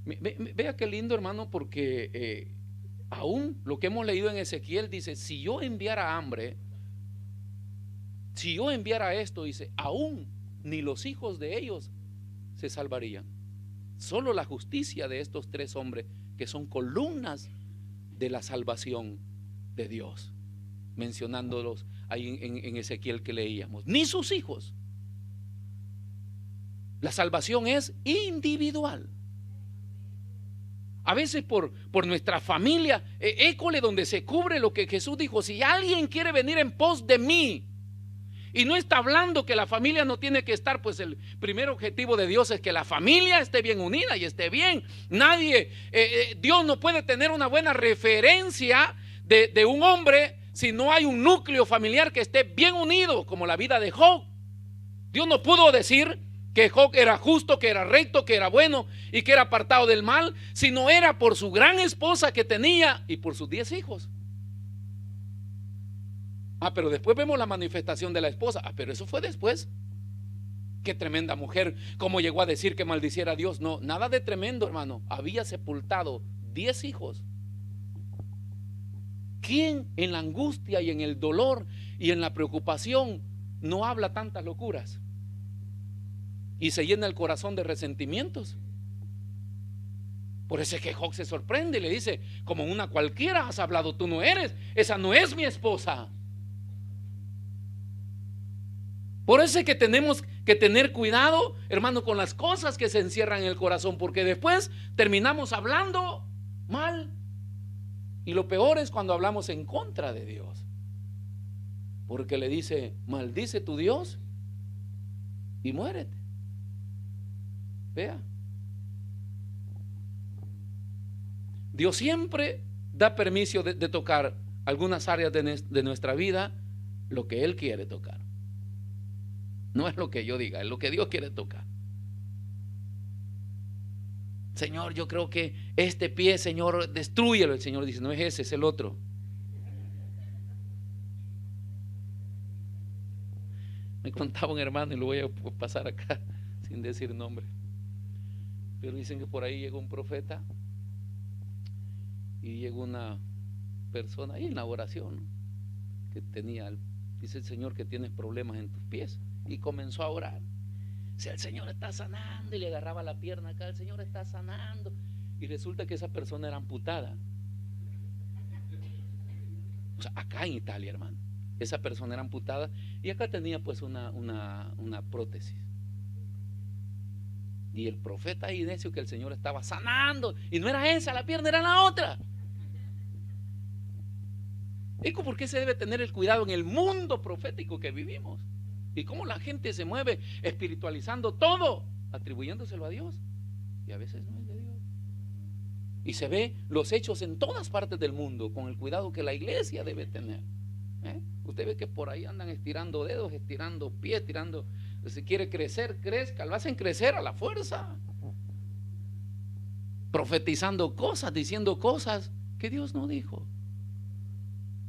Vea qué lindo, hermano, porque Aún lo que hemos leído en Ezequiel dice, si yo enviara hambre, si yo enviara esto, dice, aún ni los hijos de ellos se salvarían. Solo la justicia de estos tres hombres, que son columnas de la salvación de Dios, mencionándolos ahí en Ezequiel que leíamos, ni sus hijos. La salvación es individual. A veces por nuestra familia, école donde se cubre lo que Jesús dijo: si alguien quiere venir en pos de mí. Y no está hablando que la familia no tiene que estar, pues el primer objetivo de Dios es que la familia esté bien unida y esté bien. Nadie, Dios no puede tener una buena referencia de un hombre si no hay un núcleo familiar que esté bien unido, como la vida de Job. Dios no pudo decir que Job era justo, que era recto, que era bueno y que era apartado del mal, si no era por su gran esposa que tenía y por sus 10 hijos. Pero después vemos la manifestación de la esposa. Pero eso fue después. Qué tremenda mujer, cómo llegó a decir que maldiciera a Dios. No, nada de tremendo, hermano. Había sepultado 10 hijos. ¿Quién en la angustia y en el dolor y en la preocupación no habla tantas locuras? Y se llena el corazón de resentimientos. Por eso es que Job se sorprende y le dice: como una cualquiera has hablado, tú no eres, esa no es mi esposa. Por eso es que tenemos que tener cuidado, hermano, con las cosas que se encierran en el corazón, porque después terminamos hablando mal. Y lo peor es cuando hablamos en contra de Dios, porque le dice: maldice tu Dios y muérete. Vea, Dios siempre da permiso de tocar algunas áreas de nuestra vida, lo que Él quiere tocar. No es lo que yo diga, es lo que Dios quiere tocar. Señor, yo creo que este pie, Señor, destrúyelo. El Señor dice: no es ese, es el otro. Me contaba un hermano, y lo voy a pasar acá sin decir nombre, pero dicen que por ahí llegó un profeta y llegó una persona ahí en la oración, ¿no?, que dice el Señor que tienes problemas en tus pies, y comenzó a orar. Si el Señor está sanando, y le agarraba la pierna acá: el Señor está sanando, y resulta que esa persona era amputada. O sea, acá en Italia, hermano, esa persona era amputada y acá tenía pues una prótesis. Y el profeta ahí necio que el Señor estaba sanando, y no era esa la pierna, era la otra. ¿Y por qué se debe tener el cuidado en el mundo profético que vivimos? Y cómo la gente se mueve espiritualizando todo, atribuyéndoselo a Dios, y a veces no es de Dios. Y se ve los hechos en todas partes del mundo, con el cuidado que la iglesia debe tener. Usted ve que por ahí andan estirando dedos, estirando pies, si quiere crecer, crezca, lo hacen crecer a la fuerza, profetizando cosas, diciendo cosas que Dios no dijo.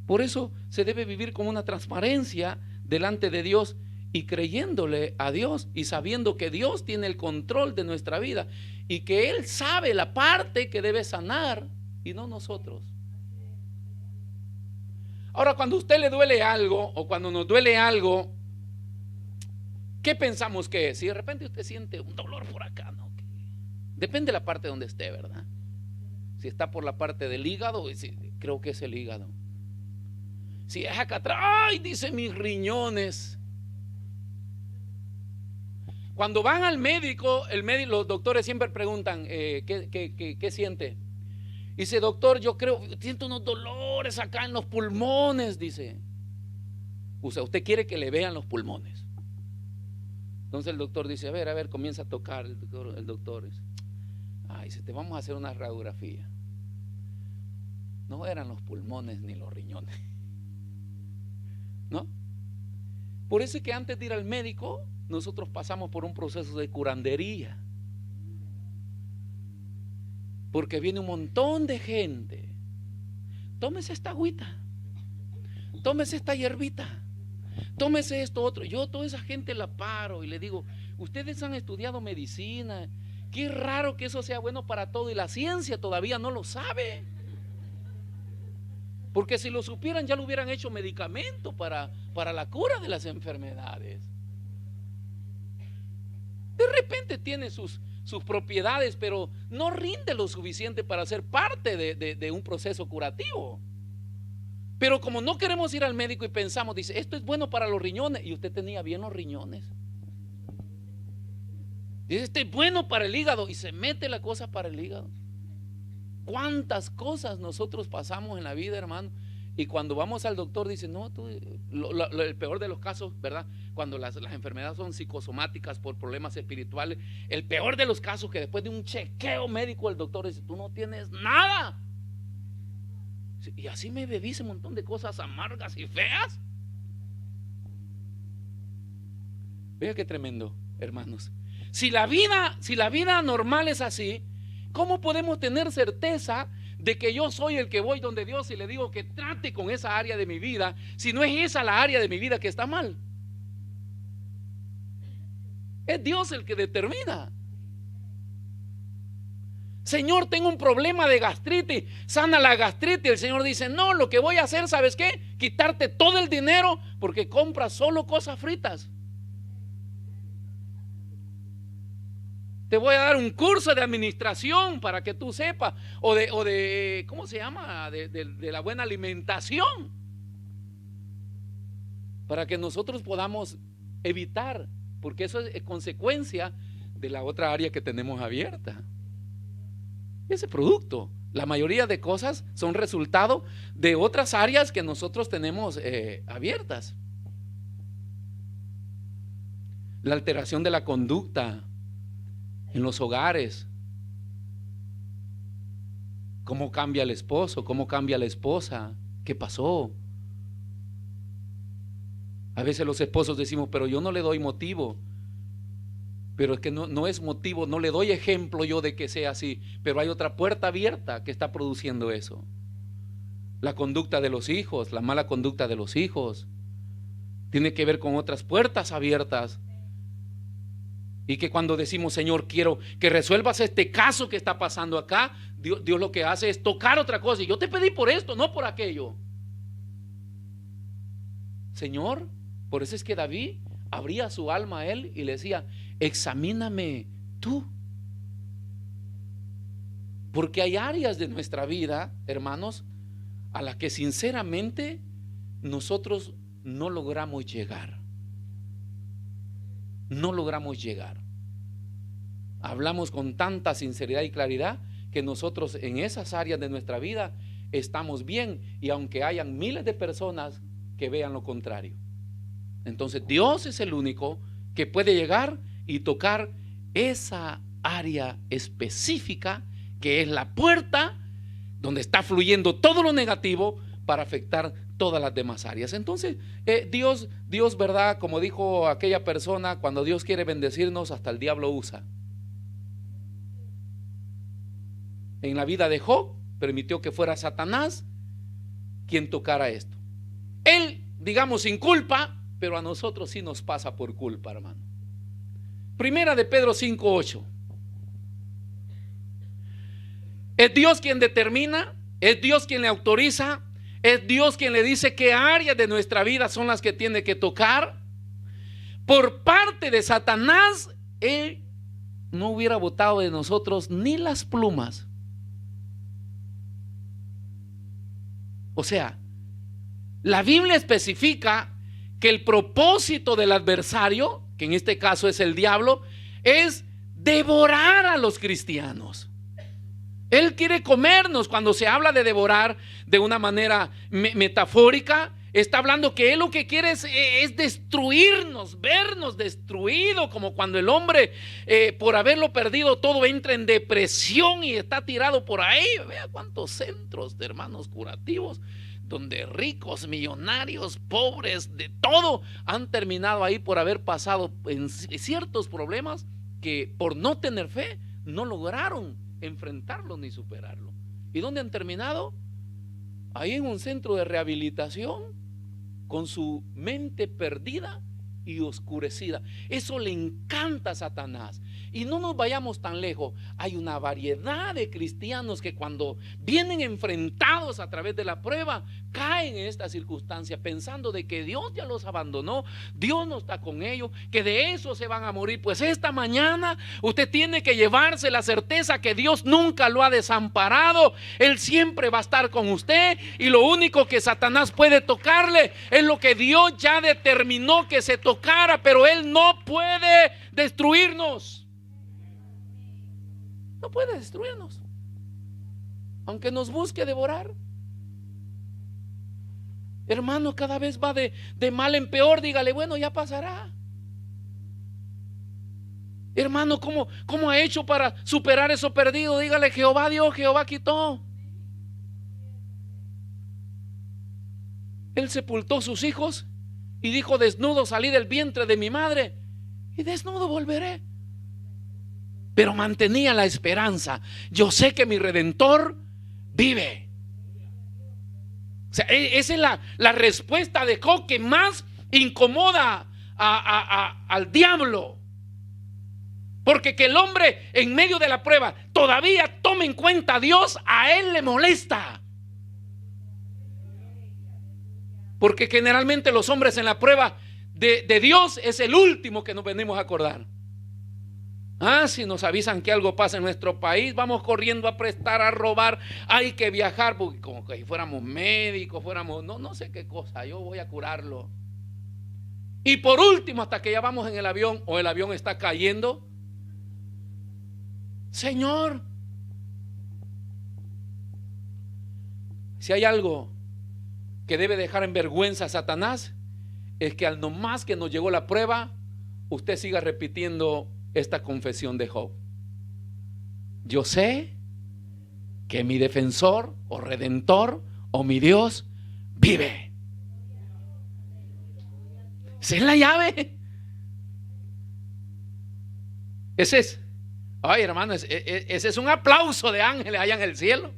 Por eso se debe vivir con una transparencia delante de Dios, y creyéndole a Dios y sabiendo que Dios tiene el control de nuestra vida y que Él sabe la parte que debe sanar y no nosotros. Ahora, cuando a usted le duele algo, o cuando nos duele algo, ¿qué pensamos que es? Si de repente usted siente un dolor por acá, ¿no? Depende de la parte donde esté, ¿verdad? Si está por la parte del hígado, creo que es el hígado. Si es acá atrás, ¡ay!, dice mis riñones. Cuando van al médico, los doctores siempre preguntan: ¿qué siente? Dice: doctor, yo creo, siento unos dolores acá en los pulmones, dice. O sea, usted quiere que le vean los pulmones. Entonces el doctor dice: a ver, comienza a tocar. El doctor dice: dice, te vamos a hacer una radiografía. No eran los pulmones ni los riñones, ¿no? Por eso es que antes de ir al médico, nosotros pasamos por un proceso de curandería, porque viene un montón de gente. Tómese esta agüita, tómese esta hierbita, tómese esto otro. Yo toda esa gente la paro y le digo: ustedes han estudiado medicina, qué raro que eso sea bueno para todo, y la ciencia todavía no lo sabe. Porque si lo supieran ya lo hubieran hecho medicamento para la cura de las enfermedades. De repente tiene sus propiedades, pero no rinde lo suficiente para ser parte de un proceso curativo. Pero como no queremos ir al médico y pensamos, dice, esto es bueno para los riñones, y usted tenía bien los riñones. Dice, esto es bueno para el hígado, y se mete la cosa para el hígado. ¿Cuántas cosas nosotros pasamos en la vida, hermano? Y cuando vamos al doctor dice, no, el peor de los casos, ¿verdad? Cuando las enfermedades son psicosomáticas por problemas espirituales, el peor de los casos que después de un chequeo médico el doctor dice, tú no tienes nada. Y así me bebí ese montón de cosas amargas y feas. Vea qué tremendo, hermanos. Si la vida normal es así, ¿cómo podemos tener certeza de que yo soy el que voy donde Dios y le digo que trate con esa área de mi vida, si no es esa la área de mi vida que está mal? Es Dios el que determina. Señor, tengo un problema de gastritis, sana la gastritis. El Señor dice, no, lo que voy a hacer, ¿sabes qué? Quitarte todo el dinero porque compras solo cosas fritas. Te voy a dar un curso de administración para que tú sepas, o de ¿cómo se llama? De la buena alimentación, para que nosotros podamos evitar, porque eso es consecuencia de la otra área que tenemos abierta. Ese producto, la mayoría de cosas son resultado de otras áreas que nosotros tenemos abiertas. La alteración de la conducta en los hogares, cómo cambia el esposo, cómo cambia la esposa, qué pasó. A veces los esposos decimos, pero yo no le doy motivo. Pero es que no es motivo, no le doy ejemplo yo de que sea así, pero hay otra puerta abierta que está produciendo eso. La conducta de los hijos, la mala conducta de los hijos, tiene que ver con otras puertas abiertas. Y que cuando decimos, Señor, quiero que resuelvas este caso que está pasando acá, Dios lo que hace es tocar otra cosa. Y yo te pedí por esto, no por aquello. Señor, por eso es que David abría su alma a él y le decía, examíname tú. Porque hay áreas de nuestra vida, hermanos, a las que sinceramente nosotros no logramos llegar. No logramos llegar. Hablamos con tanta sinceridad y claridad que nosotros en esas áreas de nuestra vida estamos bien, y aunque hayan miles de personas que vean lo contrario. Entonces Dios es el único que puede llegar y tocar esa área específica que es la puerta donde está fluyendo todo lo negativo para afectar todas las demás áreas. Entonces Dios, ¿verdad? Como dijo aquella persona, cuando Dios quiere bendecirnos, hasta el diablo usa. En la vida de Job permitió que fuera Satanás quien tocara esto. Él, digamos, sin culpa, pero a nosotros sí nos pasa por culpa, hermano. Primera de Pedro 5:8. Es Dios quien determina, es Dios quien le autoriza, es Dios quien le dice qué áreas de nuestra vida son las que tiene que tocar. Por parte de Satanás, él no hubiera botado de nosotros ni las plumas. O sea, la Biblia especifica que el propósito del adversario, que en este caso es el diablo, es devorar a los cristianos. Él quiere comernos. Cuando se habla de devorar de una manera metafórica, está hablando que él lo que quiere es destruirnos, vernos destruidos, como cuando el hombre por haberlo perdido todo entra en depresión y está tirado por ahí. Vea cuántos centros de hermanos curativos donde ricos, millonarios, pobres, de todo han terminado ahí por haber pasado en ciertos problemas que por no tener fe no lograron enfrentarlo ni superarlo. ¿Y dónde han terminado? Ahí en un centro de rehabilitación con su mente perdida y oscurecida. Eso le encanta a Satanás. Y no nos vayamos tan lejos. Hay una variedad de cristianos que cuando vienen enfrentados a través de la prueba, caen en esta circunstancia pensando de que Dios ya los abandonó, Dios no está con ellos, que de eso se van a morir. Pues esta mañana usted tiene que llevarse la certeza que Dios nunca lo ha desamparado. Él siempre va a estar con usted, y lo único que Satanás puede tocarle es lo que Dios ya determinó que se tocara, pero Él no puede destruirnos. No puede destruirnos, aunque nos busque devorar. Hermano, cada vez va de mal en peor. Dígale, bueno, ya pasará. Hermano, ¿cómo ha hecho para superar eso perdido? Dígale, Jehová dio, Jehová quitó. Él sepultó sus hijos y dijo, desnudo salí del vientre de mi madre y desnudo volveré. Pero mantenía la esperanza. Yo sé que mi Redentor vive. O sea, esa es la respuesta de Job que más incomoda al diablo. Porque que el hombre en medio de la prueba todavía tome en cuenta a Dios, a él le molesta. Porque generalmente los hombres en la prueba de Dios es el último que nos venimos a acordar. Si nos avisan que algo pasa en nuestro país, vamos corriendo a prestar, a robar, hay que viajar, porque como que fuéramos médicos, fuéramos no sé qué cosa, yo voy a curarlo. Y por último, hasta que ya vamos en el avión o el avión está cayendo, Señor, si hay algo que debe dejar en vergüenza a Satanás, es que al nomás que nos llegó la prueba, usted siga repitiendo esta confesión de Job. Yo sé que mi defensor o redentor o mi Dios vive. Esa es la llave. Ese es, ay hermano, ese es un aplauso de ángeles allá en el cielo.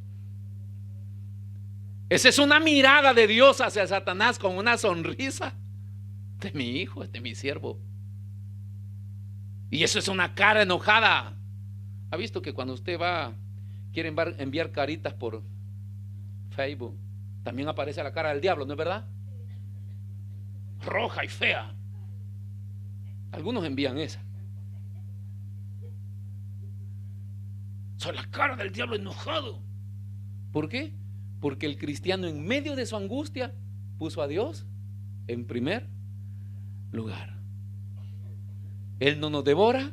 Esa es una mirada de Dios hacia Satanás con una sonrisa. Este es mi hijo, este es mi siervo. Y eso es una cara enojada. ¿Ha visto que cuando usted quiere enviar caritas por Facebook, también aparece la cara del diablo, ¿no es verdad? Roja y fea. Algunos envían esa. Son la cara del diablo enojado. ¿Por qué? Porque el cristiano en medio de su angustia puso a Dios en primer lugar. Él no nos devora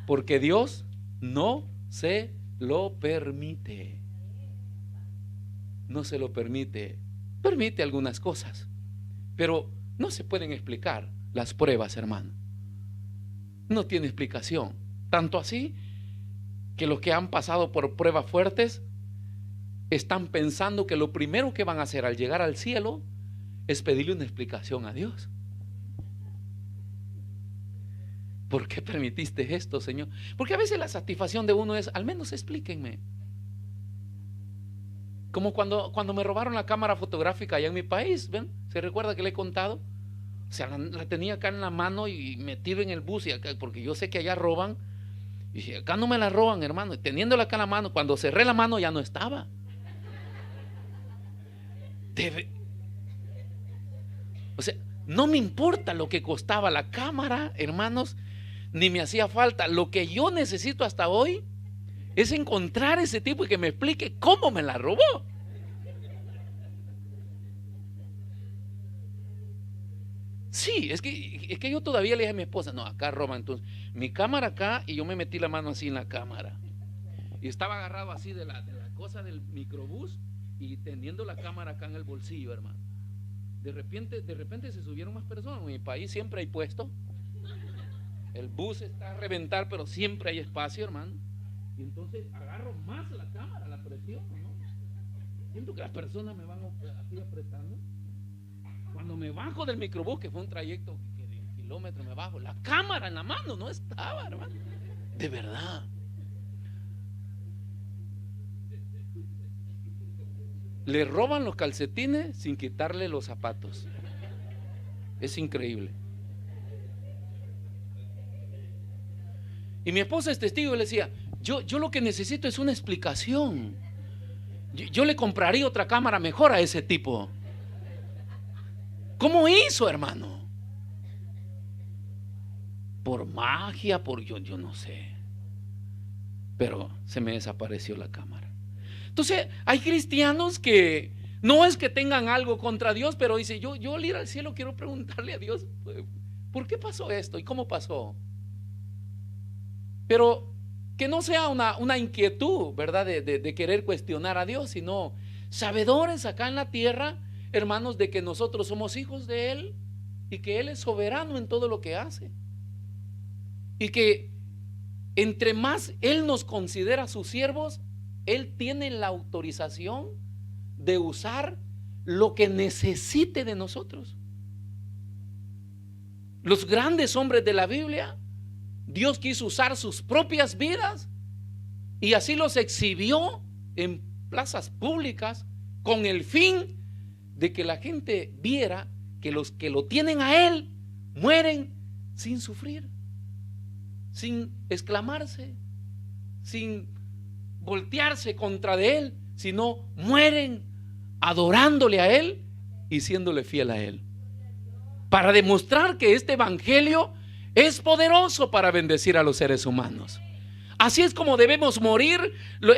porque Dios no se lo permite. No se lo permite. Permite algunas cosas, pero no se pueden explicar las pruebas, hermano. No tiene explicación. Tanto así que los que han pasado por pruebas fuertes están pensando que lo primero que van a hacer al llegar al cielo es pedirle una explicación a Dios. ¿Por qué permitiste esto, Señor? Porque a veces la satisfacción de uno es, al menos explíquenme. Como cuando me robaron la cámara fotográfica allá en mi país, ¿ven? ¿Se recuerda que le he contado? O sea, la tenía acá en la mano y metido en el bus, y acá, porque yo sé que allá roban. Y dije, acá no me la roban, hermano. Y teniéndola acá en la mano, cuando cerré la mano ya no estaba. O sea, no me importa lo que costaba la cámara, hermanos, ni me hacía falta. Lo que yo necesito hasta hoy es encontrar ese tipo y que me explique cómo me la robó. Sí, es que yo todavía le dije a mi esposa, no, acá roban. Entonces, mi cámara acá, y yo me metí la mano así en la cámara. Y estaba agarrado así de la cosa del microbús y teniendo la cámara acá en el bolsillo, hermano. De repente se subieron más personas. En mi país siempre hay puesto. El bus está a reventar, pero siempre hay espacio, hermano. Y entonces agarro más la cámara, la presión, ¿no? Siento que las personas me van así apretando. Cuando me bajo del microbús, que fue un trayecto de kilómetros, me bajo, la cámara en la mano no estaba, hermano. De verdad. Le roban los calcetines sin quitarle los zapatos. Es increíble. Y mi esposa es testigo y le decía, yo lo que necesito es una explicación. Yo le compraría otra cámara mejor a ese tipo. ¿Cómo hizo, hermano? Por magia, por yo no sé. Pero se me desapareció la cámara. Entonces hay cristianos que no es que tengan algo contra Dios, pero dice, yo al ir al cielo quiero preguntarle a Dios, ¿por qué pasó esto? ¿Y cómo pasó? Pero que no sea una inquietud, ¿verdad? De querer cuestionar a Dios, sino sabedores acá en la tierra, hermanos, de que nosotros somos hijos de Él y que Él es soberano en todo lo que hace. Y que entre más Él nos considera sus siervos, Él tiene la autorización de usar lo que necesite de nosotros. Los grandes hombres de la Biblia, Dios quiso usar sus propias vidas y así los exhibió en plazas públicas con el fin de que la gente viera que los que lo tienen a Él mueren sin sufrir, sin exclamarse, sin voltearse contra de Él, sino mueren adorándole a Él y siéndole fiel a Él, para demostrar que este evangelio es poderoso para bendecir a los seres humanos. Así es como debemos morir,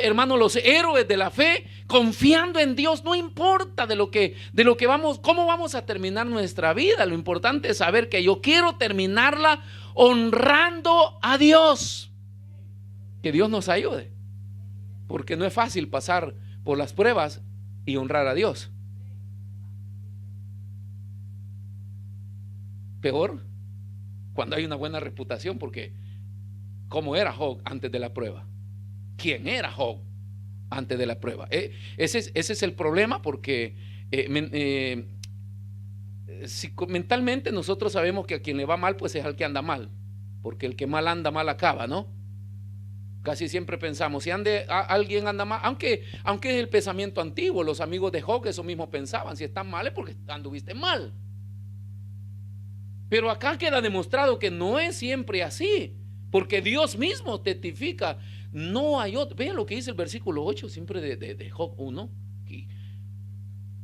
hermanos, los héroes de la fe, confiando en Dios. No importa de lo que vamos, cómo vamos a terminar nuestra vida. Lo importante es saber que yo quiero terminarla honrando a Dios. Que Dios nos ayude, porque no es fácil pasar por las pruebas y honrar a Dios. Peor cuando hay una buena reputación, porque ¿cómo era Job antes de la prueba? ¿Quién era Job antes de la prueba? Ese es el problema, porque mentalmente nosotros sabemos que a quien le va mal, pues es al que anda mal, porque el que mal anda, mal acaba, ¿no? Casi siempre pensamos, si alguien anda mal, aunque es el pensamiento antiguo, los amigos de Job eso mismo pensaban, si están mal es porque anduviste mal. Pero acá queda demostrado que no es siempre así, porque Dios mismo testifica, no hay otro. Vean lo que dice el versículo 8 siempre de Job 1.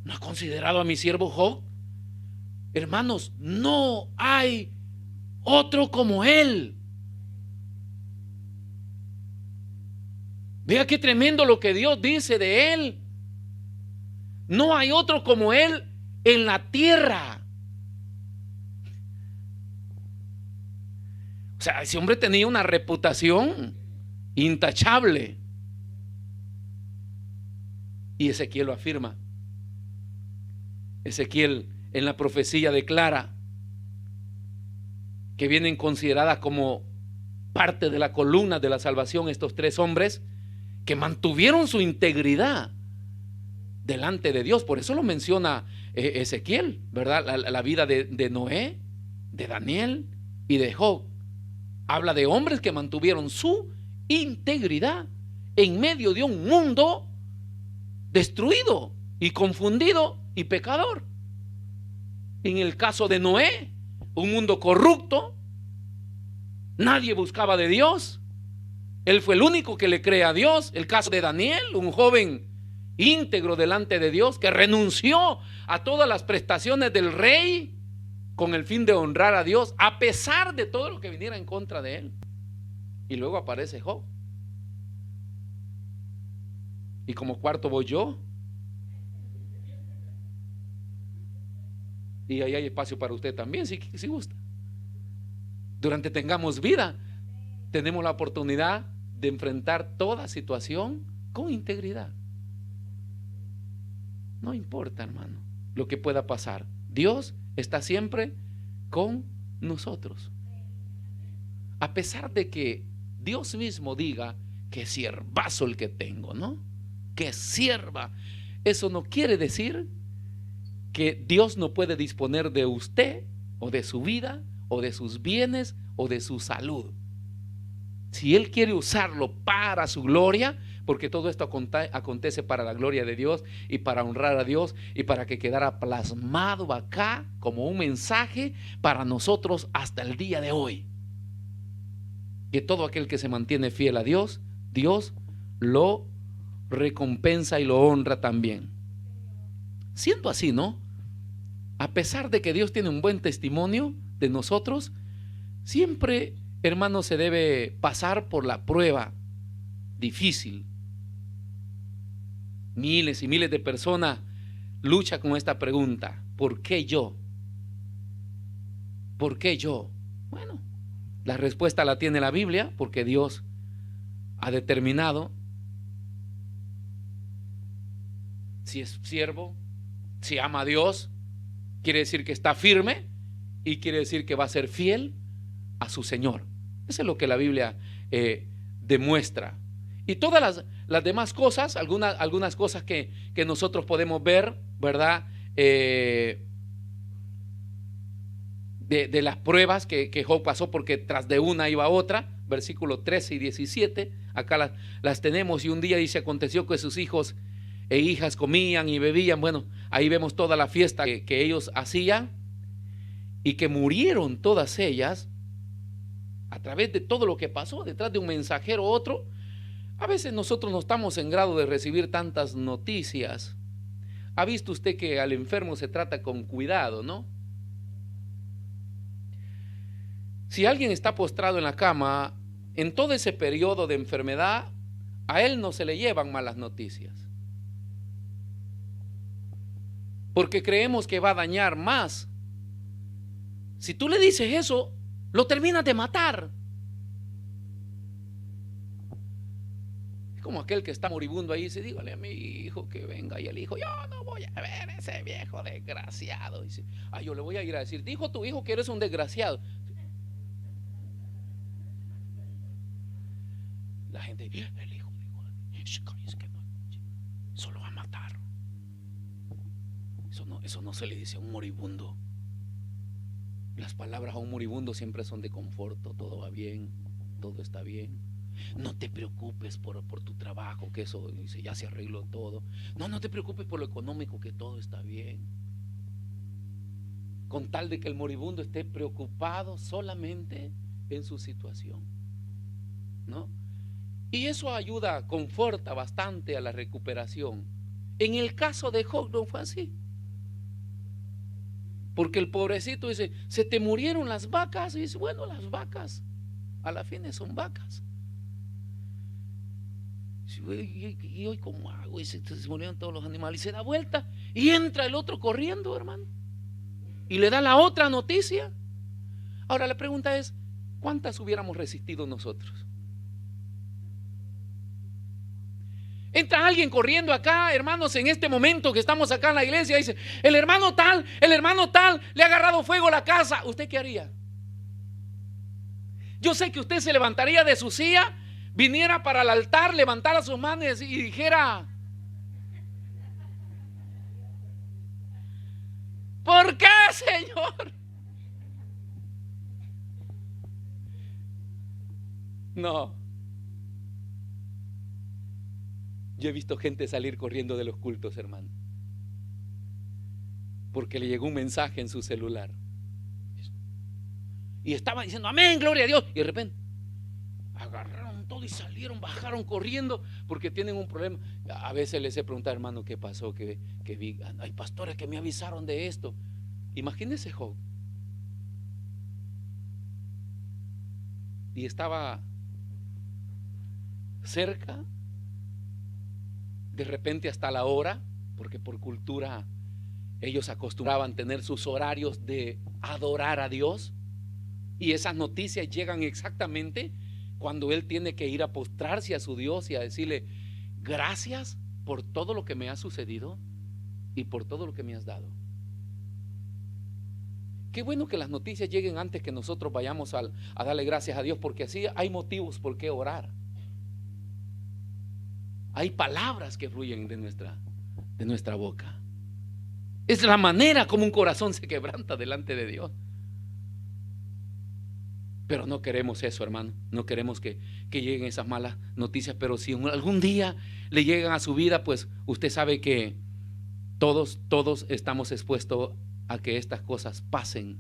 ¿No ha considerado a mi siervo Job? Hermanos, no hay otro como él. Vea qué tremendo lo que Dios dice de él. No hay otro como él en la tierra. O sea, ese hombre tenía una reputación intachable. Y Ezequiel lo afirma. Ezequiel en la profecía declara que vienen consideradas como parte de la columna de la salvación estos tres hombres que mantuvieron su integridad delante de Dios. Por eso lo menciona Ezequiel, ¿verdad? La vida de Noé, de Daniel y de Job. Habla de hombres que mantuvieron su integridad en medio de un mundo destruido y confundido y pecador. En el caso de Noé, un mundo corrupto, nadie buscaba de Dios, él fue el único que le cree a Dios. El caso de Daniel, un joven íntegro delante de Dios que renunció a todas las prestaciones del rey con el fin de honrar a Dios, a pesar de todo lo que viniera en contra de él. Y luego aparece Job. Y como cuarto voy yo. Y ahí hay espacio para usted también, si gusta. Durante tengamos vida, tenemos la oportunidad de enfrentar toda situación con integridad. No importa, hermano, lo que pueda pasar. Dios está siempre con nosotros. A pesar de que Dios mismo diga que siervazo el que tengo, ¿no? Que sierva. Eso no quiere decir que Dios no puede disponer de usted o de su vida o de sus bienes o de su salud. Si Él quiere usarlo para su gloria, porque todo esto acontece para la gloria de Dios y para honrar a Dios y para que quedara plasmado acá como un mensaje para nosotros hasta el día de hoy. que todo aquel que se mantiene fiel a Dios, Dios lo recompensa y lo honra también. Siendo así, ¿no? A pesar de que Dios tiene un buen testimonio de nosotros, siempre, hermano, se debe pasar por la prueba difícil. Miles y miles de personas luchan con esta pregunta: ¿por qué yo? ¿Por qué yo? Bueno, la respuesta la tiene la Biblia, porque Dios ha determinado si es siervo, si ama a Dios, quiere decir que está firme y quiere decir que va a ser fiel a su Señor. Eso es lo que la Biblia demuestra. Y todas las demás cosas, algunas cosas que nosotros podemos ver, ¿verdad? De las pruebas que Job pasó, porque tras de una iba otra, versículos 13 y 17, acá las tenemos. Y un día dice: aconteció que sus hijos e hijas comían y bebían. Bueno, ahí vemos toda la fiesta que ellos hacían, y que murieron todas ellas a través de todo lo que pasó, detrás de un mensajero otro. A veces nosotros no estamos en grado de recibir tantas noticias. ¿Ha visto usted que al enfermo se trata con cuidado, no? Si alguien está postrado en la cama, en todo ese periodo de enfermedad, a él no se le llevan malas noticias, porque creemos que va a dañar más. Si tú le dices eso, lo terminas de matar. Es como aquel que está moribundo ahí y dice: dígale a mi hijo que venga. Y el hijo: yo no voy a ver ese viejo desgraciado. Y dice: yo le voy a ir a decir: dijo tu hijo que eres un desgraciado. La gente: el hijo dijo, es que no, eso lo va a matar. Eso no se le dice a un moribundo. Las palabras a un moribundo siempre son de conforto: todo va bien, todo está bien, no te preocupes por tu trabajo, que eso dice, ya se arregló todo. No te preocupes por lo económico, que todo está bien. Con tal de que el moribundo esté preocupado solamente en su situación, ¿no? Y eso ayuda, conforta bastante a la recuperación. En el caso de Job no fue así, porque el pobrecito dice: se te murieron las vacas. Y dice: bueno, las vacas a la fin son vacas. ¿Y hoy cómo hago? Y se murieron todos los animales. Y se da vuelta y entra el otro corriendo, hermano, y le da la otra noticia. Ahora la pregunta es: ¿cuántas hubiéramos resistido nosotros? Entra alguien corriendo acá, hermanos, en este momento que estamos acá en la iglesia, dice: el hermano tal le ha agarrado fuego a la casa. ¿Usted qué haría? Yo sé que usted se levantaría de su silla, viniera para el altar, levantara sus manos y dijera: ¿por qué, Señor? No. Yo he visto gente salir corriendo de los cultos, hermano, porque le llegó un mensaje en su celular y estaba diciendo: amén, gloria a Dios. Y de repente agarraron todo y salieron, bajaron corriendo, porque tienen un problema. A veces les he preguntado: hermano, ¿qué pasó? Que vi, hay pastores que me avisaron de esto. Imagínese Job. Y estaba cerca, de repente hasta la hora, porque por cultura ellos acostumbraban tener sus horarios de adorar a Dios, y esas noticias llegan exactamente cuando él tiene que ir a postrarse a su Dios y a decirle: gracias por todo lo que me ha sucedido y por todo lo que me has dado. Qué bueno que las noticias lleguen antes que nosotros vayamos a darle gracias a Dios, porque así hay motivos por qué orar. Hay palabras que fluyen de nuestra boca. Es la manera como un corazón se quebranta delante de Dios. Pero no queremos eso, hermano. No queremos que lleguen esas malas noticias. Pero si algún día le llegan a su vida, pues usted sabe que todos estamos expuestos a que estas cosas pasen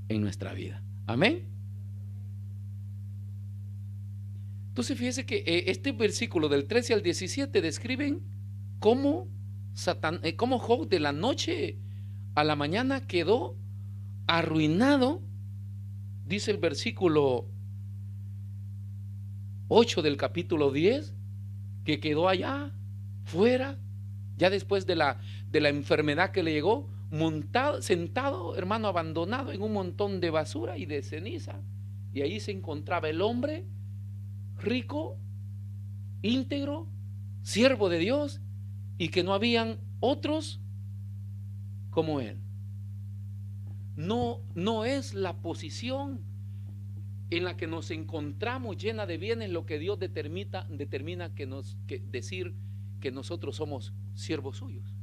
en nuestra vida. Amén. Entonces fíjese que este versículo del 13 al 17 describen cómo, cómo Job de la noche a la mañana quedó arruinado. Dice el versículo 8 del capítulo 10 que quedó allá fuera, ya después de la enfermedad que le llegó, montado, sentado, hermano, abandonado en un montón de basura y de ceniza. Y ahí se encontraba el hombre rico, íntegro, siervo de Dios, y que no habían otros como él. No es la posición en la que nos encontramos llena de bienes lo que Dios determina que decir que nosotros somos siervos suyos.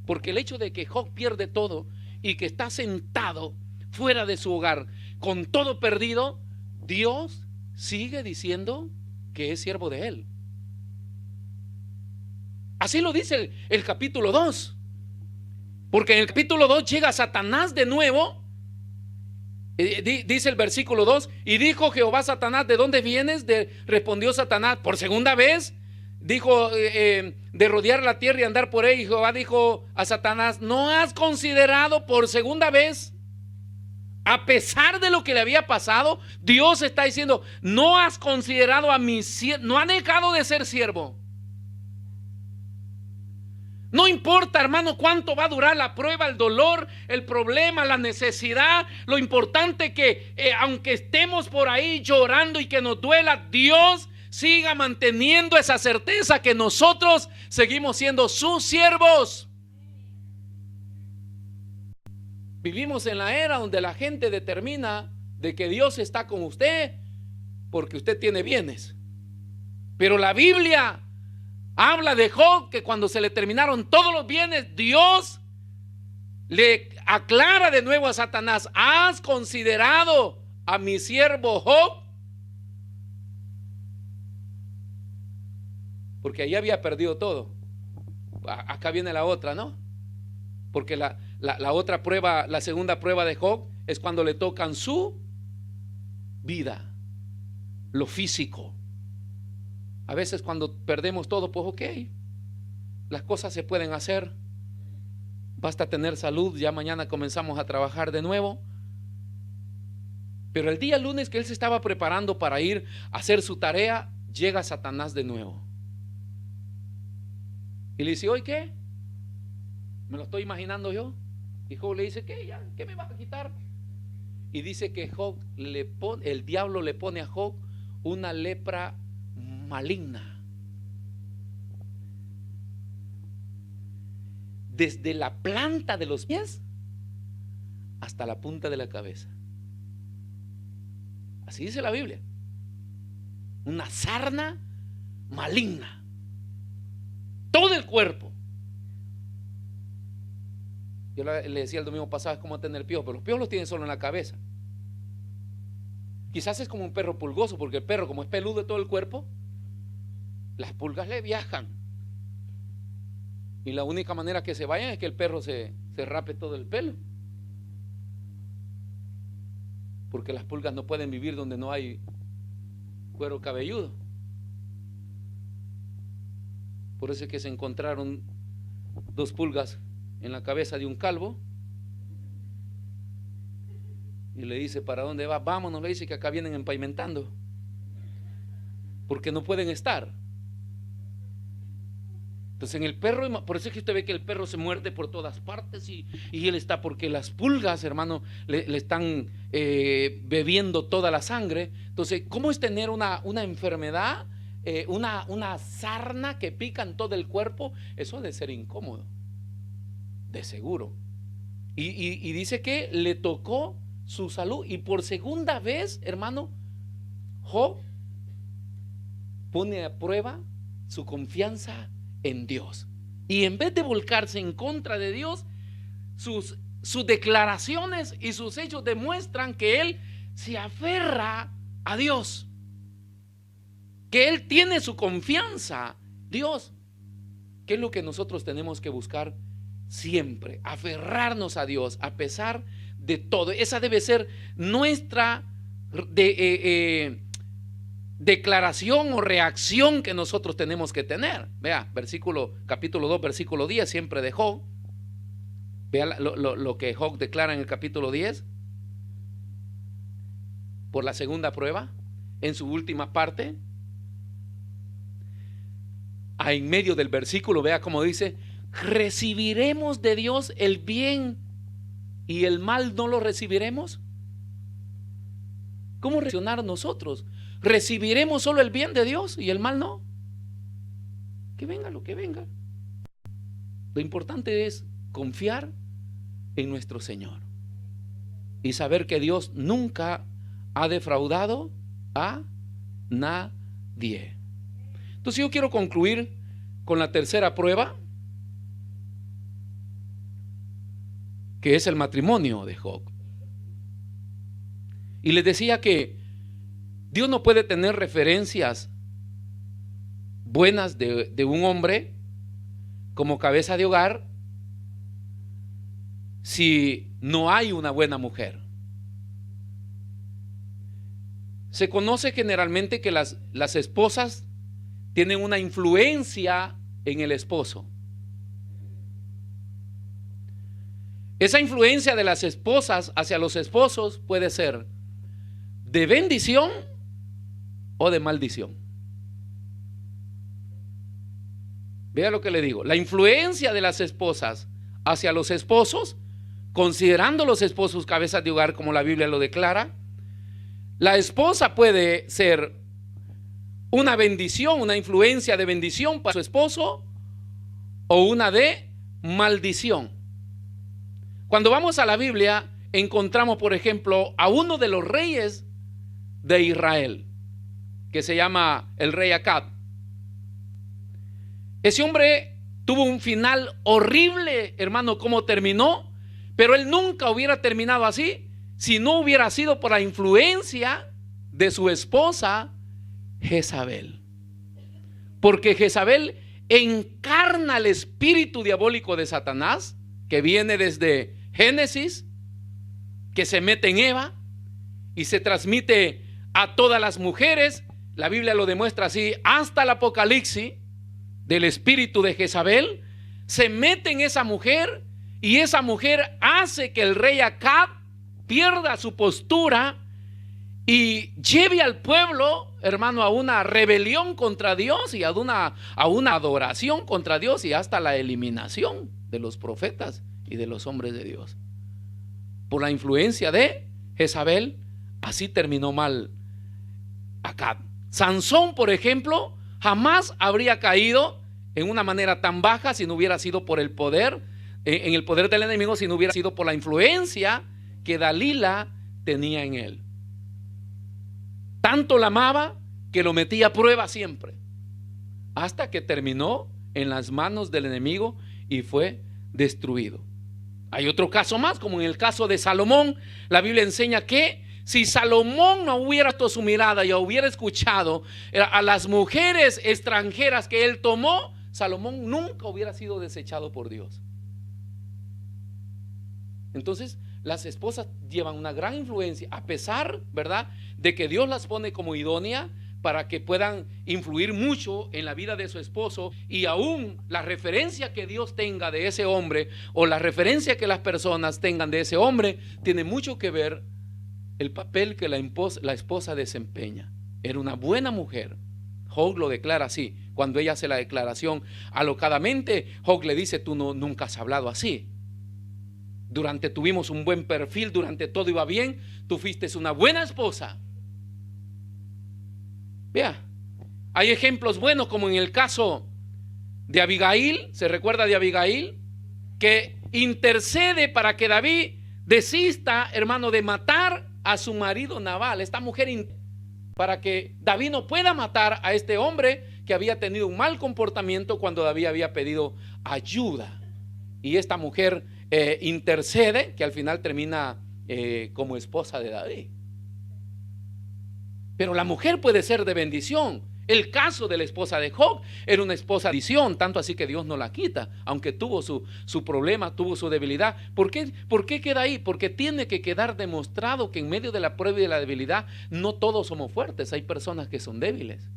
Porque el hecho de que Job pierde todo y que está sentado fuera de su hogar con todo perdido, Dios sigue diciendo que es siervo de él. Así lo dice el capítulo 2. Porque en el capítulo 2 llega Satanás de nuevo. Dice el versículo 2: y dijo Jehová a Satanás, ¿de dónde vienes? Respondió Satanás por segunda vez. Dijo de rodear la tierra y andar por ella. Y Jehová dijo a Satanás: ¿no has considerado por segunda vez? A pesar de lo que le había pasado, Dios está diciendo: no has considerado a mi siervo, no ha dejado de ser siervo. No importa, hermano, cuánto va a durar la prueba, el dolor, el problema, la necesidad. Lo importante que aunque estemos por ahí llorando y que nos duela, Dios siga manteniendo esa certeza que nosotros seguimos siendo sus siervos. Vivimos en la era donde la gente determina de que Dios está con usted porque usted tiene bienes. Pero la Biblia habla de Job, que cuando se le terminaron todos los bienes, Dios le aclara de nuevo a Satanás: ¿has considerado a mi siervo Job? Porque ahí había perdido todo. Acá viene la otra, ¿no? Porque la otra prueba, la segunda prueba de Job es cuando le tocan su vida, lo físico. A veces cuando perdemos todo, pues ok, las cosas se pueden hacer, basta tener salud, ya mañana comenzamos a trabajar de nuevo. Pero el día lunes que él se estaba preparando para ir a hacer su tarea, llega Satanás de nuevo y le dice: ¿hoy qué? Me lo estoy imaginando yo. Y Job le dice: ¿qué? ¿Qué me vas a quitar? Y dice que el diablo le pone a Job una lepra maligna, desde la planta de los pies hasta la punta de la cabeza. Así dice la Biblia. Una sarna maligna, todo el cuerpo. Yo le decía el domingo pasado: es como tener piojos, pero los piojos los tienen solo en la cabeza. Quizás es como un perro pulgoso, porque el perro, como es peludo de todo el cuerpo, las pulgas le viajan. Y la única manera que se vayan es que el perro se rape todo el pelo. Porque las pulgas no pueden vivir donde no hay cuero cabelludo. Por eso es que se encontraron 2 pulgas en la cabeza de un calvo. Y le dice: ¿para dónde va? Vámonos, le dice, que acá vienen empavimentando. Porque no pueden estar. Entonces en el perro, por eso es que usted ve que el perro se muerde por todas partes y él está, porque las pulgas, hermano, le están bebiendo toda la sangre. Entonces, ¿cómo es tener una enfermedad, una sarna que pica en todo el cuerpo? Eso ha de ser incómodo, de seguro. Y dice que le tocó su salud, y por segunda vez, hermano, Job pone a prueba su confianza en Dios, y en vez de volcarse en contra de Dios, sus declaraciones y sus hechos demuestran que él se aferra a Dios, que él tiene su confianza. Dios, ¿qué es lo que nosotros tenemos que buscar siempre? Aferrarnos a Dios a pesar de todo. Esa debe ser nuestra declaración o reacción que nosotros tenemos que tener. Vea, capítulo 2, versículo 10, siempre de Job. Vea lo que Job declara en el capítulo 10. Por la segunda prueba, en su última parte. En medio del versículo, vea cómo dice: ¿recibiremos de Dios el bien y el mal no lo recibiremos? ¿Cómo reaccionar nosotros? ¿Recibiremos solo el bien de Dios y el mal no? Que venga lo que venga. Lo importante es confiar en nuestro Señor y saber que Dios nunca ha defraudado a nadie. Entonces yo quiero concluir con la tercera prueba, que es el matrimonio de Job. Y les decía que Dios no puede tener referencias buenas de un hombre como cabeza de hogar si no hay una buena mujer. Se conoce generalmente que las esposas tienen una influencia en el esposo. Esa influencia de las esposas hacia los esposos puede ser de bendición o de maldición. Vea lo que le digo. La influencia de las esposas hacia los esposos, considerando los esposos cabezas de hogar como la Biblia lo declara, la esposa puede ser una bendición, una influencia de bendición para su esposo, o una de maldición. Cuando vamos a la Biblia, encontramos, por ejemplo, a uno de los reyes de Israel, que se llama el rey Acab. Ese hombre tuvo un final horrible, hermano, cómo terminó, pero él nunca hubiera terminado así si no hubiera sido por la influencia de su esposa Jezabel. Porque Jezabel encarna el espíritu diabólico de Satanás, que viene desde Génesis, que se mete en Eva y se transmite a todas las mujeres. La Biblia lo demuestra así hasta el Apocalipsis. Del espíritu de Jezabel se mete en esa mujer, y esa mujer hace que el rey Acab pierda su postura y lleve al pueblo, hermano, a una rebelión contra Dios y a una adoración contra Dios, y hasta la eliminación de los profetas y de los hombres de Dios. Por la influencia de Jezabel, así terminó mal Acab. Sansón, por ejemplo, jamás habría caído en una manera tan baja si no hubiera sido por el poder, en el poder del enemigo, si no hubiera sido por la influencia que Dalila tenía en él. Tanto la amaba que lo metía a prueba siempre, hasta que terminó en las manos del enemigo y fue destruido. Hay otro caso más, como en el caso de Salomón. La Biblia enseña que si Salomón no hubiera puesto su mirada y hubiera escuchado a las mujeres extranjeras que él tomó, Salomón nunca hubiera sido desechado por Dios. Entonces, las esposas llevan una gran influencia, a pesar, ¿verdad?, de que Dios las pone como idónea para que puedan influir mucho en la vida de su esposo, y aún la referencia que Dios tenga de ese hombre, o la referencia que las personas tengan de ese hombre, tiene mucho que ver el papel que la esposa desempeña. Era una buena mujer. Job lo declara así. Cuando ella hace la declaración alocadamente, Job le dice: tú nunca has hablado así. Tuvimos un buen perfil, durante todo iba bien, tú fuiste una buena esposa. Vea, hay ejemplos buenos, como en el caso de Abigail. ¿Se recuerda de Abigail? Que intercede para que David desista, hermano, de matar a su marido Nabal. Esta mujer, para que David no pueda matar a este hombre que había tenido un mal comportamiento cuando David había pedido ayuda. Y esta mujer intercede, que al final termina como esposa de David. Pero la mujer puede ser de bendición. El caso de la esposa de Job era una esposa de adicción, tanto así que Dios no la quita, aunque tuvo su problema, tuvo su debilidad. ¿Por qué queda ahí? Porque tiene que quedar demostrado que en medio de la prueba y de la debilidad no todos somos fuertes, hay personas que son débiles.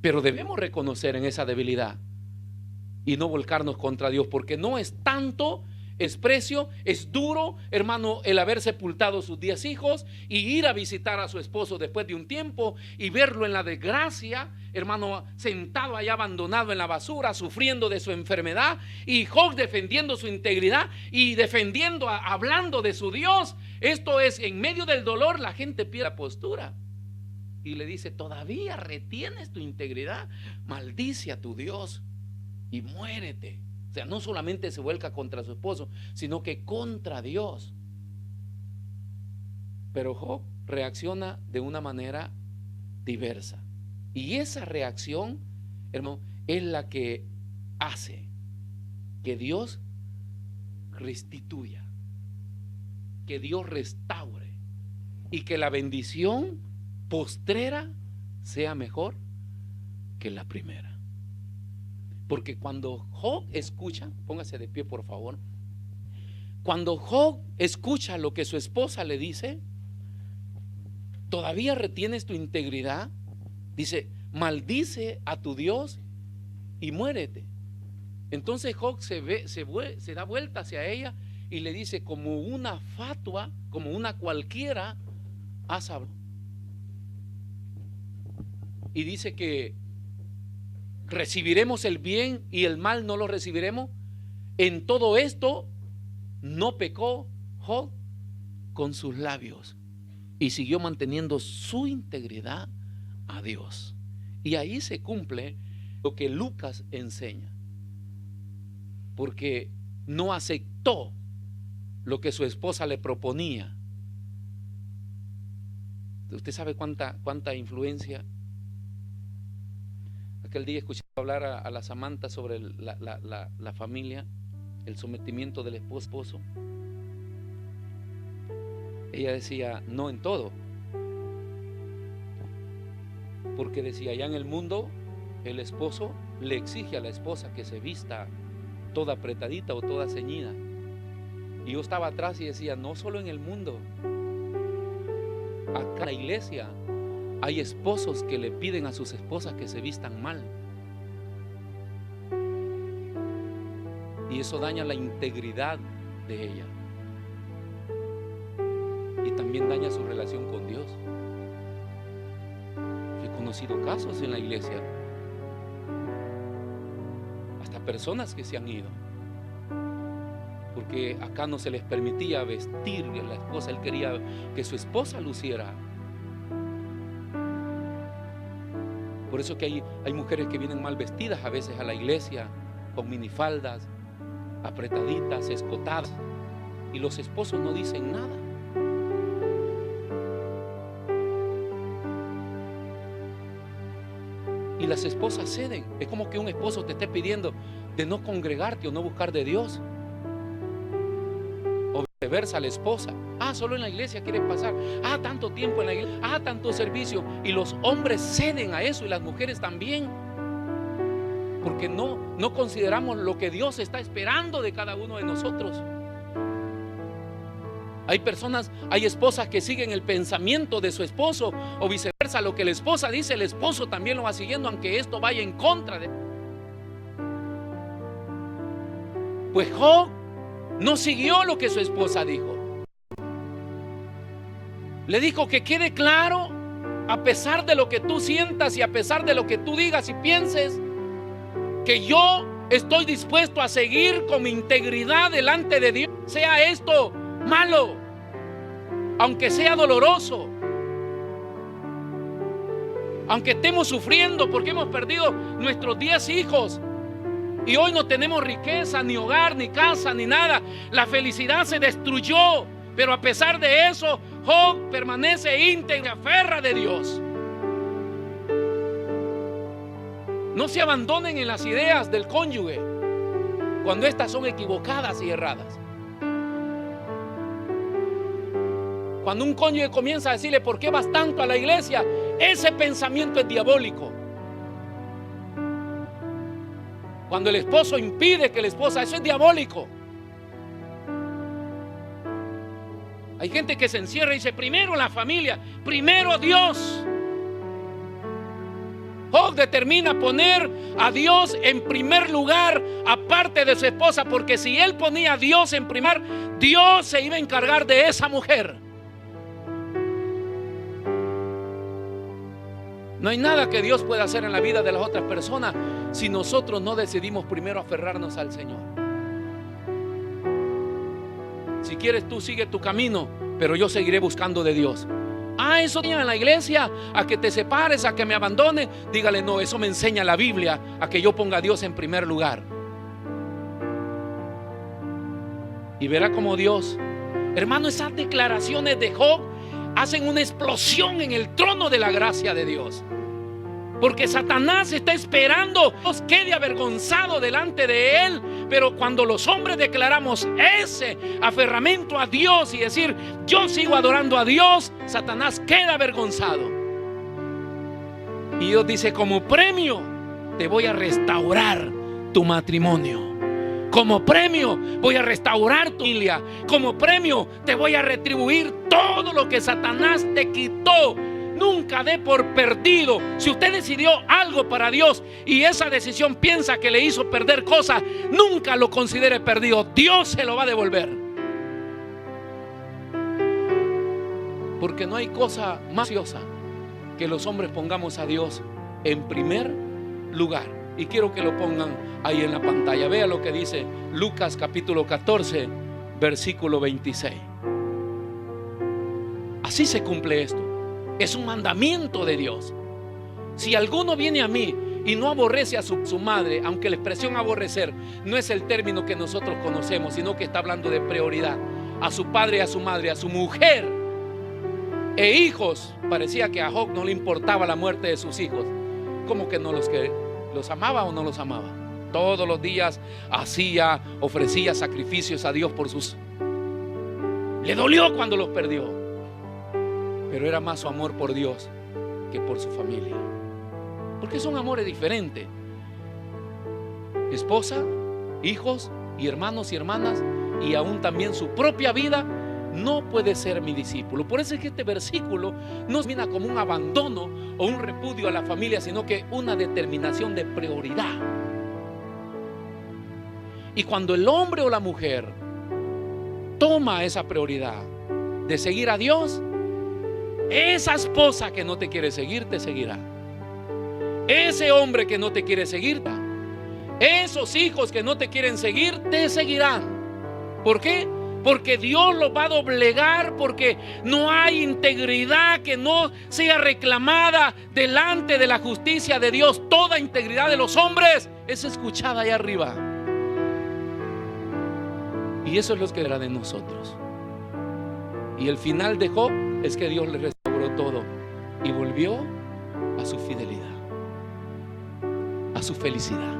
Pero debemos reconocer en esa debilidad y no volcarnos contra Dios, porque no es tanto desprecio, es duro, hermano, el haber sepultado sus 10 hijos y ir a visitar a su esposo después de un tiempo y verlo en la desgracia, hermano, sentado allá abandonado en la basura, sufriendo de su enfermedad, y Job defendiendo su integridad y defendiendo, hablando de su Dios. Esto es, en medio del dolor la gente pierde la postura y le dice: todavía retienes tu integridad, maldice a tu Dios y muérete. O sea, no solamente se vuelca contra su esposo, sino que contra Dios. Pero Job reacciona de una manera diversa. Y esa reacción, hermano, es la que hace que Dios restituya, que Dios restaure y que la bendición postrera sea mejor que la primera. Porque cuando Job escucha, póngase de pie por favor, cuando Job escucha lo que su esposa le dice, todavía retienes tu integridad, dice: maldice a tu Dios y muérete. Entonces Job se da vuelta hacia ella y le dice: como una fatua, como una cualquiera, has hablado. Y dice que recibiremos el bien y el mal no lo recibiremos. En todo esto no pecó Job con sus labios y siguió manteniendo su integridad a Dios. Y ahí se cumple lo que Lucas enseña, porque no aceptó lo que su esposa le proponía. Usted sabe cuánta influencia. Aquel día escuché hablar a la Samantha sobre la familia, el sometimiento del esposo. Ella decía: no en todo, porque decía, allá en el mundo el esposo le exige a la esposa que se vista toda apretadita o toda ceñida. Y yo estaba atrás y decía: no solo en el mundo, acá en la iglesia hay esposos que le piden a sus esposas que se vistan mal. Y eso daña la integridad de ella. Y también daña su relación con Dios. He conocido casos en la iglesia, hasta personas que se han ido, porque acá no se les permitía vestir a la esposa. Él quería que su esposa luciera. Por eso que hay mujeres que vienen mal vestidas a veces a la iglesia, con minifaldas, apretaditas, escotadas, y los esposos no dicen nada. Y las esposas ceden. Es como que un esposo te esté pidiendo de no congregarte o no buscar de Dios. O viceversa, la esposa: solo en la iglesia quieres pasar, tanto tiempo en la iglesia, tanto servicio. Y los hombres ceden a eso, y las mujeres también, porque no consideramos lo que Dios está esperando de cada uno de nosotros. Hay esposas que siguen el pensamiento de su esposo, o viceversa, lo que la esposa dice, el esposo también lo va siguiendo, aunque esto vaya en contra de. Pues Job no siguió lo que su esposa dijo. Le dijo: que quede claro, a pesar de lo que tú sientas y a pesar de lo que tú digas y pienses, que yo estoy dispuesto a seguir con mi integridad delante de Dios, sea esto malo, aunque sea doloroso, aunque estemos sufriendo porque hemos perdido nuestros 10 hijos y hoy no tenemos riqueza, ni hogar, ni casa, ni nada. La felicidad se destruyó, pero a pesar de eso, Job permanece íntegro, se aferra de Dios. No se abandonen en las ideas del cónyuge cuando estas son equivocadas y erradas. Cuando un cónyuge comienza a decirle: ¿por qué vas tanto a la iglesia? Ese pensamiento es diabólico. Cuando el esposo impide que la esposa, eso es diabólico. Hay gente que se encierra y dice: primero la familia, primero Dios. Job determina poner a Dios en primer lugar, aparte de su esposa, porque si él ponía a Dios en primer, Dios se iba a encargar de esa mujer. No hay nada que Dios pueda hacer en la vida de las otras personas si nosotros no decidimos primero aferrarnos al Señor. Si quieres, tú sigue tu camino, pero yo seguiré buscando de Dios. Eso en la iglesia, a que te separes, a que me abandone. Dígale: no, eso me enseña la Biblia, a que yo ponga a Dios en primer lugar. Y verá como Dios, hermano, esas declaraciones de Job hacen una explosión en el trono de la gracia de Dios. Porque Satanás está esperando que Dios quede avergonzado delante de él. Pero cuando los hombres declaramos ese aferramiento a Dios y decir: yo sigo adorando a Dios, Satanás queda avergonzado. Y Dios dice: como premio te voy a restaurar tu matrimonio. Como premio voy a restaurar tu familia. Como premio te voy a retribuir todo lo que Satanás te quitó. Nunca dé por perdido. Si usted decidió algo para Dios y esa decisión piensa que le hizo perder cosas, nunca lo considere perdido. Dios se lo va a devolver. Porque no hay cosa más preciosa que los hombres pongamos a Dios en primer lugar. Y quiero que lo pongan ahí en la pantalla. Vea lo que dice Lucas capítulo 14, versículo 26. Así se cumple esto. Es un mandamiento de Dios. Si alguno viene a mí y no aborrece a su madre, aunque la expresión aborrecer no es el término que nosotros conocemos, sino que está hablando de prioridad, a su padre y a su madre, a su mujer e hijos. Parecía que a Job no le importaba la muerte de sus hijos. ¿Cómo que no los amaba o no los amaba? Todos los días ofrecía sacrificios a Dios por sus. Le dolió cuando los perdió. Pero era más su amor por Dios que por su familia. Porque son amores diferentes. Esposa, hijos y hermanos y hermanas, y aún también su propia vida, no puede ser mi discípulo. Por eso es que este versículo no termina como un abandono o un repudio a la familia, sino que una determinación de prioridad. Y cuando el hombre o la mujer toma esa prioridad de seguir a Dios, esa esposa que no te quiere seguir, te seguirá. Ese hombre que no te quiere seguir, esos hijos que no te quieren seguir, te seguirán. ¿Por qué? Porque Dios los va a doblegar, porque no hay integridad que no sea reclamada delante de la justicia de Dios. Toda integridad de los hombres es escuchada allá arriba. Y eso es lo que hará de nosotros. Y el final de Job es que Dios le restauró todo y volvió a su fidelidad, a su felicidad.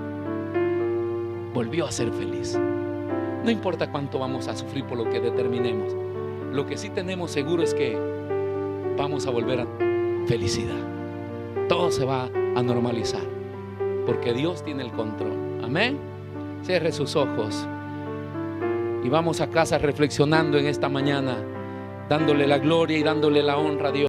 Volvió a ser feliz. No importa cuánto vamos a sufrir por lo que determinemos, lo que sí tenemos seguro es que vamos a volver a felicidad. Todo se va a normalizar porque Dios tiene el control. Amén. Cierre sus ojos y vamos a casa reflexionando en esta mañana, dándole la gloria y dándole la honra a Dios.